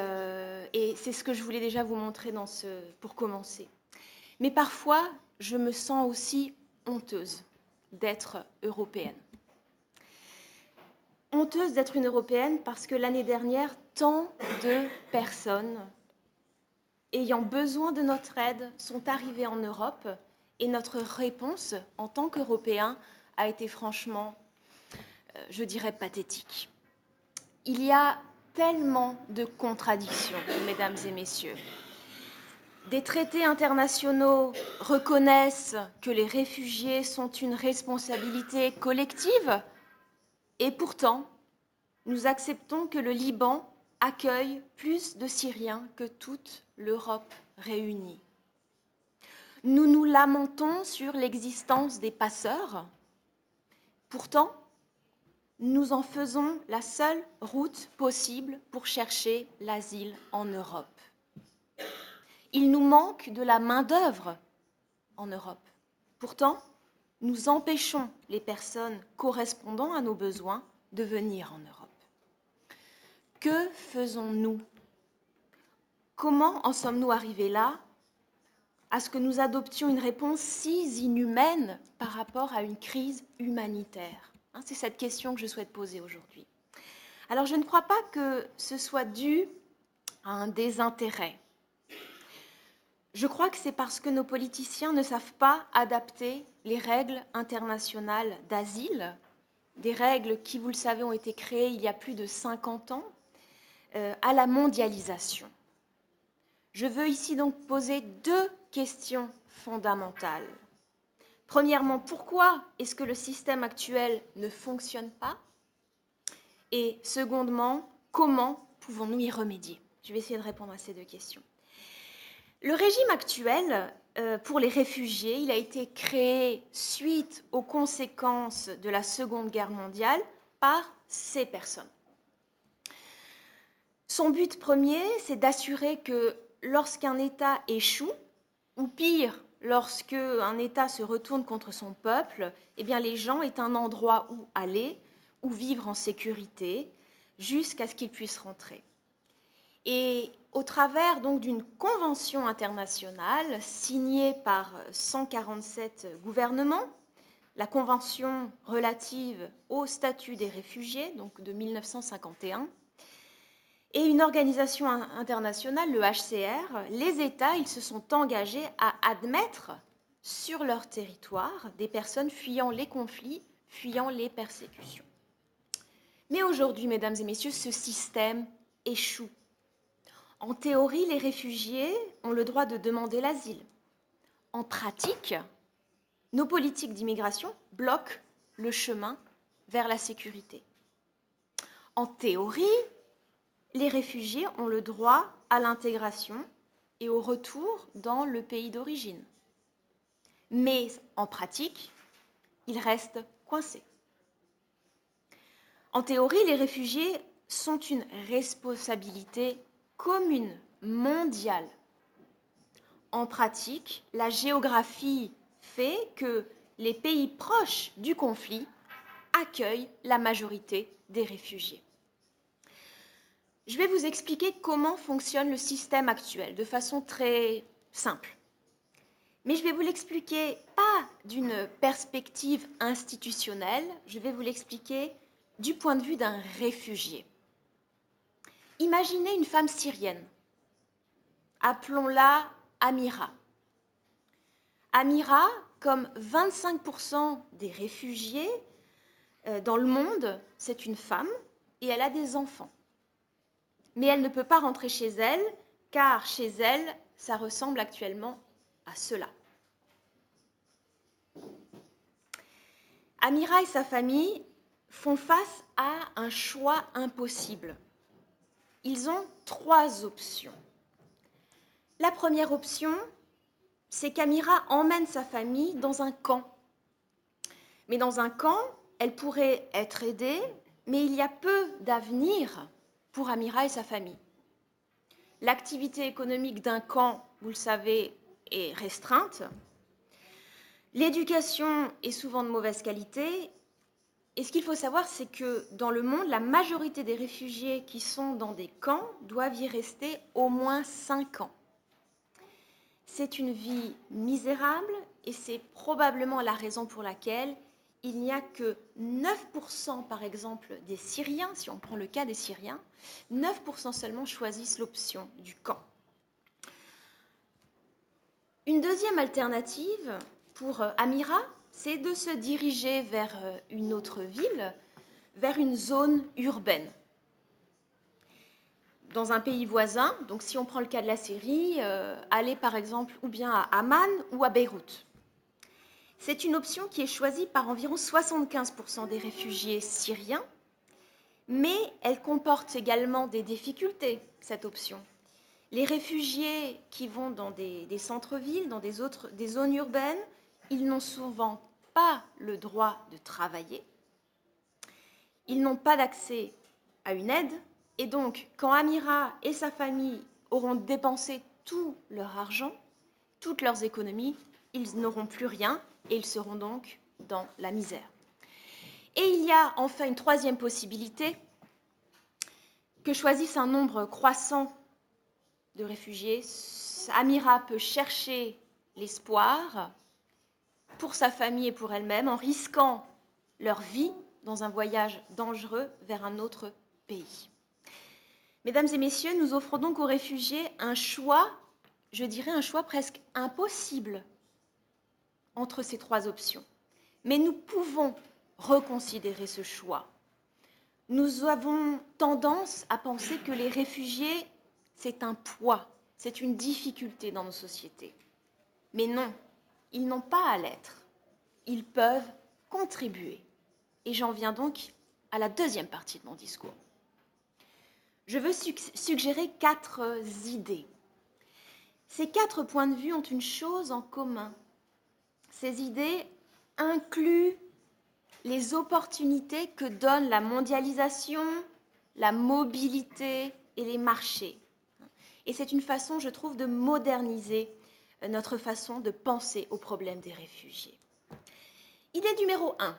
c'est ce que je voulais déjà vous montrer pour commencer. Mais parfois, je me sens aussi honteuse d'être européenne. Honteuse d'être une européenne parce que l'année dernière, tant de personnes ayant besoin de notre aide sont arrivées en Europe et notre réponse en tant qu'Européens a été franchement, je dirais, pathétique. Il y a tellement de contradictions, mesdames et messieurs. Des traités internationaux reconnaissent que les réfugiés sont une responsabilité collective et pourtant, nous acceptons que le Liban accueille plus de Syriens que toute l'Europe réunie. Nous nous lamentons sur l'existence des passeurs. Pourtant, nous en faisons la seule route possible pour chercher l'asile en Europe. Il nous manque de la main-d'œuvre en Europe. Pourtant, nous empêchons les personnes correspondant à nos besoins de venir en Europe. Que faisons-nous? Comment en sommes-nous arrivés là, à ce que nous adoptions une réponse si inhumaine par rapport à une crise humanitaire? C'est cette question que je souhaite poser aujourd'hui. Alors, je ne crois pas que ce soit dû à un désintérêt. Je crois que c'est parce que nos politiciens ne savent pas adapter les règles internationales d'asile, des règles qui, vous le savez, ont été créées il y a plus de 50 ans, à la mondialisation. Je veux ici donc poser deux questions fondamentales. Premièrement, pourquoi est-ce que le système actuel ne fonctionne pas? Et secondement, comment pouvons-nous y remédier? Je vais essayer de répondre à ces deux questions. Le régime actuel pour les réfugiés, il a été créé suite aux conséquences de la Seconde Guerre mondiale par ces personnes. Son but premier, c'est d'assurer que lorsqu'un État échoue, ou pire, lorsque un État se retourne contre son peuple, eh bien, les gens aient un endroit où aller, où vivre en sécurité, jusqu'à ce qu'ils puissent rentrer. Et au travers donc d'une convention internationale signée par 147 gouvernements, la convention relative au statut des réfugiés, donc de 1951, et une organisation internationale, le HCR, les États, ils se sont engagés à admettre sur leur territoire des personnes fuyant les conflits, fuyant les persécutions. Mais aujourd'hui, mesdames et messieurs, ce système échoue. En théorie, les réfugiés ont le droit de demander l'asile. En pratique, nos politiques d'immigration bloquent le chemin vers la sécurité. En théorie, les réfugiés ont le droit à l'intégration et au retour dans le pays d'origine. Mais en pratique, ils restent coincés. En théorie, les réfugiés sont une responsabilité commune, mondiale. En pratique, la géographie fait que les pays proches du conflit accueillent la majorité des réfugiés. Je vais vous expliquer comment fonctionne le système actuel de façon très simple. Mais je vais vous l'expliquer pas d'une perspective institutionnelle, je vais vous l'expliquer du point de vue d'un réfugié. Imaginez une femme syrienne. Appelons-la Amira. Amira, comme 25% des réfugiés dans le monde, c'est une femme et elle a des enfants. Mais elle ne peut pas rentrer chez elle, car chez elle, ça ressemble actuellement à cela. Amira et sa famille font face à un choix impossible. Ils ont trois options. La première option, c'est qu'Amira emmène sa famille dans un camp. Mais dans un camp, elle pourrait être aidée, mais il y a peu d'avenir pour Amira et sa famille. L'activité économique d'un camp, vous le savez, est restreinte. L'éducation est souvent de mauvaise qualité. Et ce qu'il faut savoir, c'est que dans le monde, la majorité des réfugiés qui sont dans des camps doivent y rester au moins 5 ans. C'est une vie misérable et c'est probablement la raison pour laquelle il n'y a que 9%, par exemple, des Syriens, si on prend le cas des Syriens, 9% seulement choisissent l'option du camp. Une deuxième alternative pour Amira, c'est de se diriger vers une autre ville, vers une zone urbaine. Dans un pays voisin, donc si on prend le cas de la Syrie, aller par exemple ou bien à Amman ou à Beyrouth. C'est une option qui est choisie par environ 75% des réfugiés syriens, mais elle comporte également des difficultés, cette option. Les réfugiés qui vont dans des centres-villes, dans des zones urbaines, ils n'ont souvent pas le droit de travailler. ils n'ont pas d'accès à une aide, et donc quand Amira et sa famille auront dépensé tout leur argent, toutes leurs économies, ils n'auront plus rien et ils seront donc dans la misère. Et il y a enfin une troisième possibilité, que choisissent un nombre croissant de réfugiés. Amira peut chercher l'espoir pour sa famille et pour elle-même en risquant leur vie dans un voyage dangereux vers un autre pays. Mesdames et messieurs, nous offrons donc aux réfugiés un choix, je dirais un choix presque impossible entre ces trois options. Mais nous pouvons reconsidérer ce choix. Nous avons tendance à penser que les réfugiés, c'est un poids, c'est une difficulté dans nos sociétés. Mais non, ils n'ont pas à l'être. Ils peuvent contribuer. Et j'en viens donc à la deuxième partie de mon discours. Je veux suggérer 4 idées. Ces 4 points de vue ont une chose en commun. Ces idées incluent les opportunités que donne la mondialisation, la mobilité et les marchés. Et c'est une façon, je trouve, de moderniser notre façon de penser au problème des réfugiés. Idée numéro 1.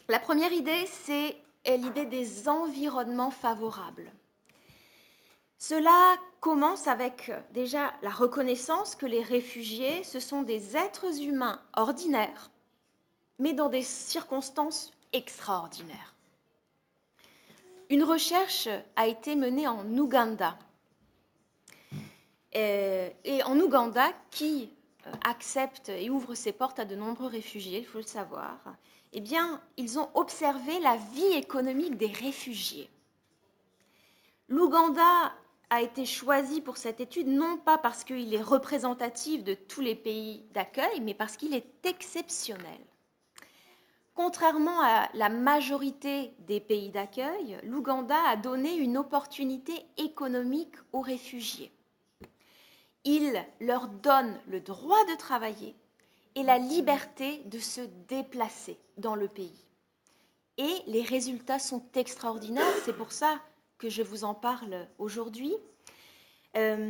La première idée, c'est l'idée des environnements favorables. Cela commence avec déjà la reconnaissance que les réfugiés, ce sont des êtres humains ordinaires, mais dans des circonstances extraordinaires. Une recherche a été menée en Ouganda. Et en Ouganda, qui accepte et ouvre ses portes à de nombreux réfugiés, il faut le savoir, eh bien, ils ont observé la vie économique des réfugiés. L'Ouganda a été choisi pour cette étude non pas parce qu'il est représentatif de tous les pays d'accueil, mais parce qu'il est exceptionnel. Contrairement à la majorité des pays d'accueil, l'Ouganda a donné une opportunité économique aux réfugiés. Il leur donne le droit de travailler et la liberté de se déplacer dans le pays. Et les résultats sont extraordinaires, c'est pour ça que je vous en parle aujourd'hui. Les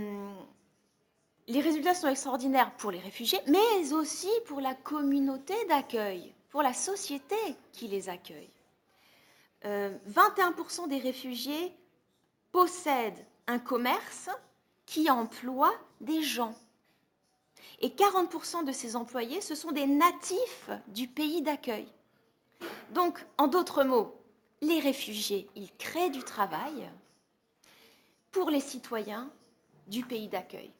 résultats sont extraordinaires pour les réfugiés, mais aussi pour la communauté d'accueil, pour la société qui les accueille. 21% des réfugiés possèdent un commerce qui emploie des gens. Et 40% de ces employés, ce sont des natifs du pays d'accueil. Donc, en d'autres mots, les réfugiés, ils créent du travail pour les citoyens du pays d'accueil.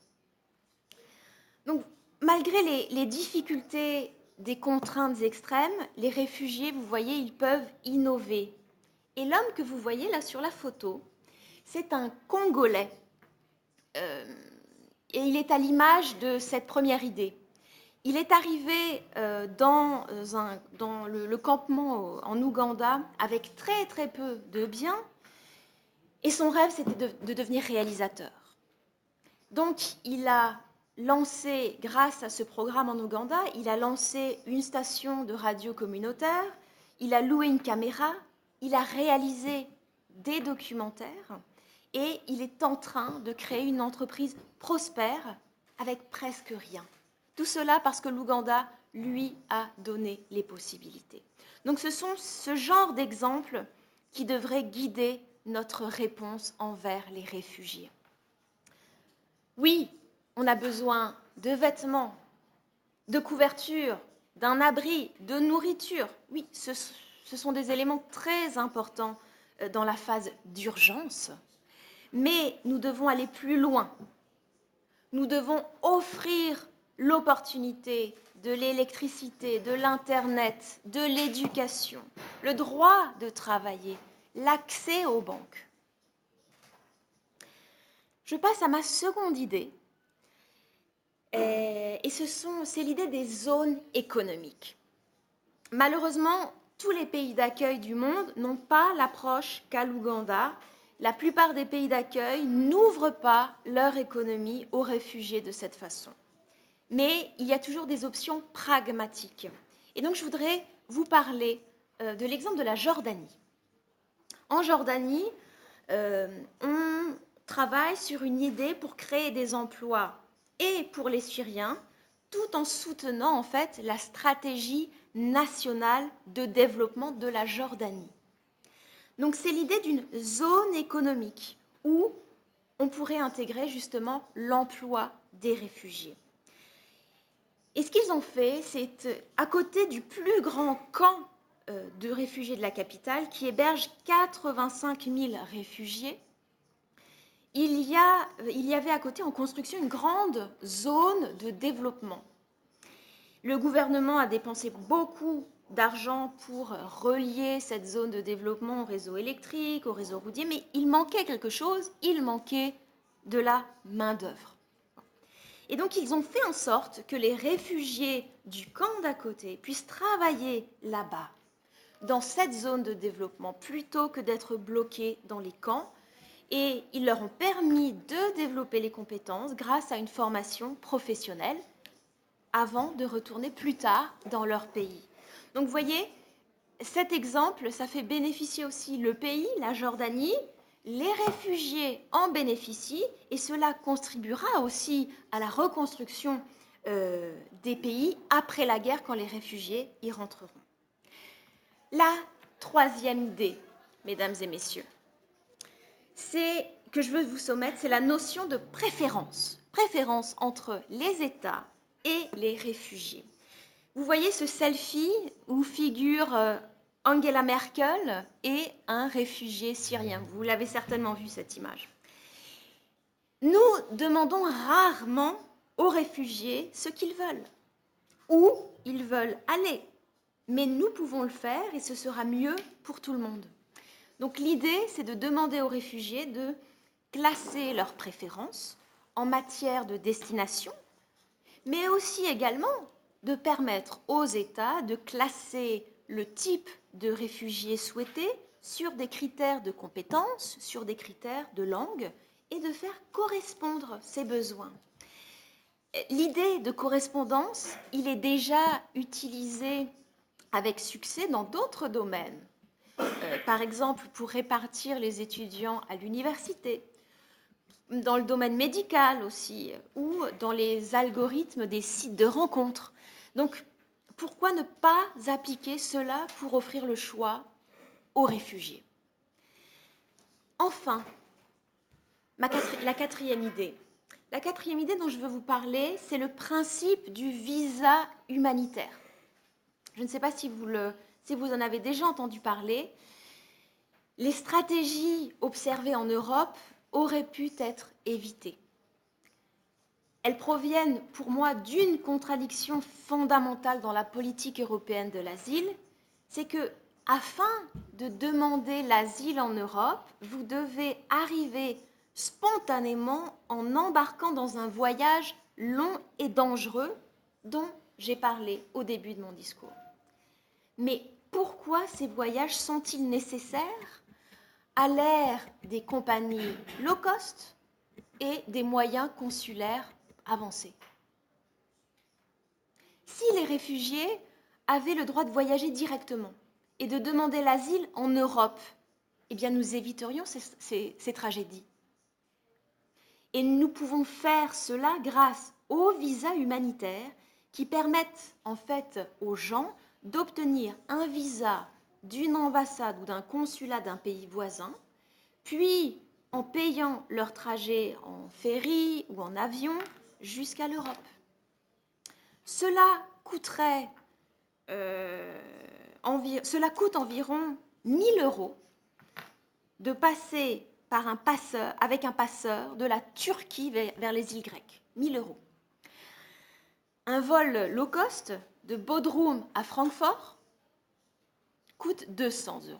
Donc, malgré les difficultés des contraintes extrêmes, les réfugiés, vous voyez, ils peuvent innover. Et l'homme que vous voyez là sur la photo, c'est un Congolais. Et il est à l'image de cette première idée. Il est arrivé dans le campement en Ouganda avec très très peu de biens et son rêve c'était de devenir réalisateur. Donc il a lancé, grâce à ce programme en Ouganda, il a lancé une station de radio communautaire, il a loué une caméra, il a réalisé des documentaires et il est en train de créer une entreprise prospère avec presque rien. Tout cela parce que l'Ouganda, lui, a donné les possibilités. Donc ce sont ce genre d'exemples qui devraient guider notre réponse envers les réfugiés. Oui, on a besoin de vêtements, de couverture, d'un abri, de nourriture. Oui, ce sont des éléments très importants dans la phase d'urgence. Mais nous devons aller plus loin. Nous devons offrir l'opportunité de l'électricité, de l'Internet, de l'éducation, le droit de travailler, l'accès aux banques. Je passe à ma seconde idée, et c'est l'idée des zones économiques. Malheureusement, tous les pays d'accueil du monde n'ont pas l'approche qu'a l'Ouganda. La plupart des pays d'accueil n'ouvrent pas leur économie aux réfugiés de cette façon. Mais il y a toujours des options pragmatiques. Et donc, je voudrais vous parler de l'exemple de la Jordanie. En Jordanie, on travaille sur une idée pour créer des emplois et pour les Syriens, tout en soutenant en fait la stratégie nationale de développement de la Jordanie. Donc c'est l'idée d'une zone économique où on pourrait intégrer justement l'emploi des réfugiés. Et ce qu'ils ont fait, c'est à côté du plus grand camp de réfugiés de la capitale, qui héberge 85 000 réfugiés, il y avait à côté en construction une grande zone de développement. Le gouvernement a dépensé beaucoup d'argent pour relier cette zone de développement au réseau électrique, au réseau routier, mais il manquait quelque chose, il manquait de la main-d'œuvre. Et donc, ils ont fait en sorte que les réfugiés du camp d'à côté puissent travailler là-bas, dans cette zone de développement, plutôt que d'être bloqués dans les camps. Et ils leur ont permis de développer les compétences grâce à une formation professionnelle avant de retourner plus tard dans leur pays. Donc, vous voyez, cet exemple, ça fait bénéficier aussi le pays, la Jordanie. Les réfugiés en bénéficient et cela contribuera aussi à la reconstruction des pays après la guerre quand les réfugiés y rentreront. La troisième idée, mesdames et messieurs, que je veux vous soumettre, c'est la notion de préférence. Préférence entre les États et les réfugiés. Vous voyez ce selfie où figure Angela Merkel et un réfugié syrien. Vous l'avez certainement vu, cette image. Nous demandons rarement aux réfugiés ce qu'ils veulent, où ils veulent aller. Mais nous pouvons le faire et ce sera mieux pour tout le monde. Donc l'idée, c'est de demander aux réfugiés de classer leurs préférences en matière de destination, mais aussi également de permettre aux États de classer le type de réfugiés souhaités sur des critères de compétences, sur des critères de langue, et de faire correspondre ces besoins. L'idée de correspondance, il est déjà utilisé avec succès dans d'autres domaines. Par exemple, pour répartir les étudiants à l'université, dans le domaine médical aussi, ou dans les algorithmes des sites de rencontres. Donc, pourquoi ne pas appliquer cela pour offrir le choix aux réfugiés? Enfin, la quatrième idée. La quatrième idée dont je veux vous parler, c'est le principe du visa humanitaire. Je ne sais pas si vous en avez déjà entendu parler. Les stratégies observées en Europe auraient pu être évitées. Elles proviennent pour moi d'une contradiction fondamentale dans la politique européenne de l'asile, c'est que, afin de demander l'asile en Europe, vous devez arriver spontanément en embarquant dans un voyage long et dangereux dont j'ai parlé au début de mon discours. Mais pourquoi ces voyages sont-ils nécessaires à l'ère des compagnies low cost et des moyens consulaires avancés? Si les réfugiés avaient le droit de voyager directement et de demander l'asile en Europe, eh bien nous éviterions ces tragédies. Et nous pouvons faire cela grâce aux visas humanitaires qui permettent en fait aux gens d'obtenir un visa d'une ambassade ou d'un consulat d'un pays voisin, puis en payant leur trajet en ferry ou en avion jusqu'à l'Europe. Cela coûte environ 1 000 € de passer avec un passeur de la Turquie vers les îles grecques. 1 000 €. Un vol low cost de Bodrum à Francfort coûte 200 €.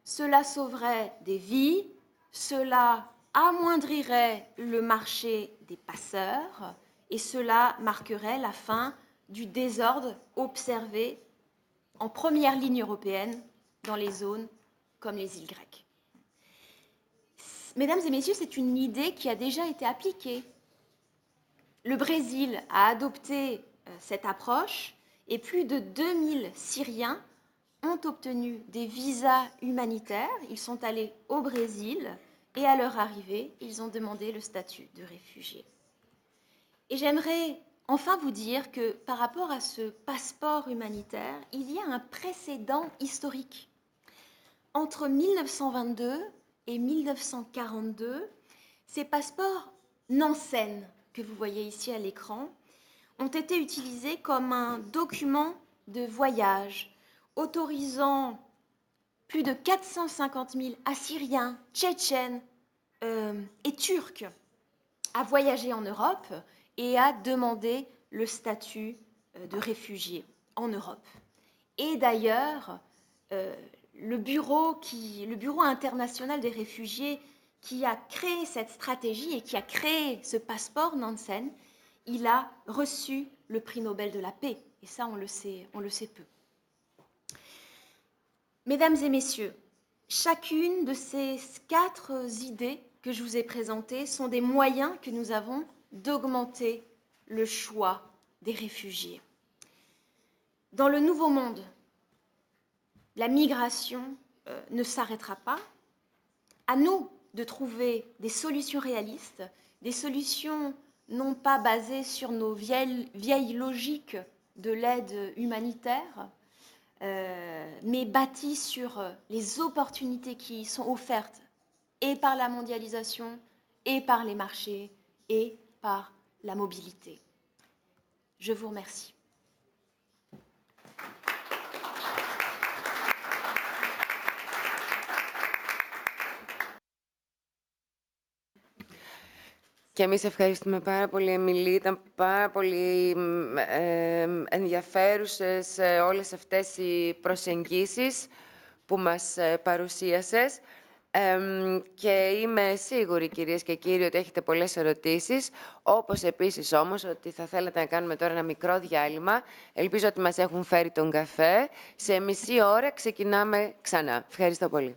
Cela sauverait des vies, cela amoindrirait le marché des passeurs et cela marquerait la fin du désordre observé en première ligne européenne dans les zones comme les îles grecques. Mesdames et messieurs, c'est une idée qui a déjà été appliquée. Le Brésil a adopté cette approche et plus de 2000 Syriens ont obtenu des visas humanitaires. Ils sont allés au Brésil et à leur arrivée, ils ont demandé le statut de réfugié. Et j'aimerais enfin vous dire que par rapport à ce passeport humanitaire, il y a un précédent historique. Entre 1922 et 1942, ces passeports Nansen, que vous voyez ici à l'écran, ont été utilisés comme un document de voyage autorisant plus de 450 000 Assyriens, Tchétchènes et Turcs à voyager en Europe et à demander le statut de réfugié en Europe. Et d'ailleurs, le bureau international des réfugiés qui a créé cette stratégie et qui a créé ce passeport Nansen, il a reçu le prix Nobel de la paix. Et ça, on le sait peu. Mesdames et messieurs, chacune de ces 4 idées que je vous ai présentées sont des moyens que nous avons d'augmenter le choix des réfugiés. Dans le Nouveau Monde, la migration ne s'arrêtera pas. À nous de trouver des solutions réalistes, des solutions non pas basées sur nos vieilles logiques de l'aide humanitaire, mais bâties sur les opportunités qui sont offertes et par la mondialisation, et par les marchés, et par la mobilité. Je vous remercie. Και εμείς ευχαριστούμε πάρα πολύ, Εμιλή. Ήταν πάρα πολύ ενδιαφέρουσες όλες αυτές οι προσεγγίσεις που μας παρουσίασες. Και είμαι σίγουρη, κυρίες και κύριοι, ότι έχετε πολλές ερωτήσεις, όπως επίσης όμως ότι θα θέλατε να κάνουμε τώρα ένα μικρό διάλειμμα. Ελπίζω ότι μας έχουν φέρει τον καφέ. Σε μισή ώρα ξεκινάμε ξανά. Ευχαριστώ πολύ.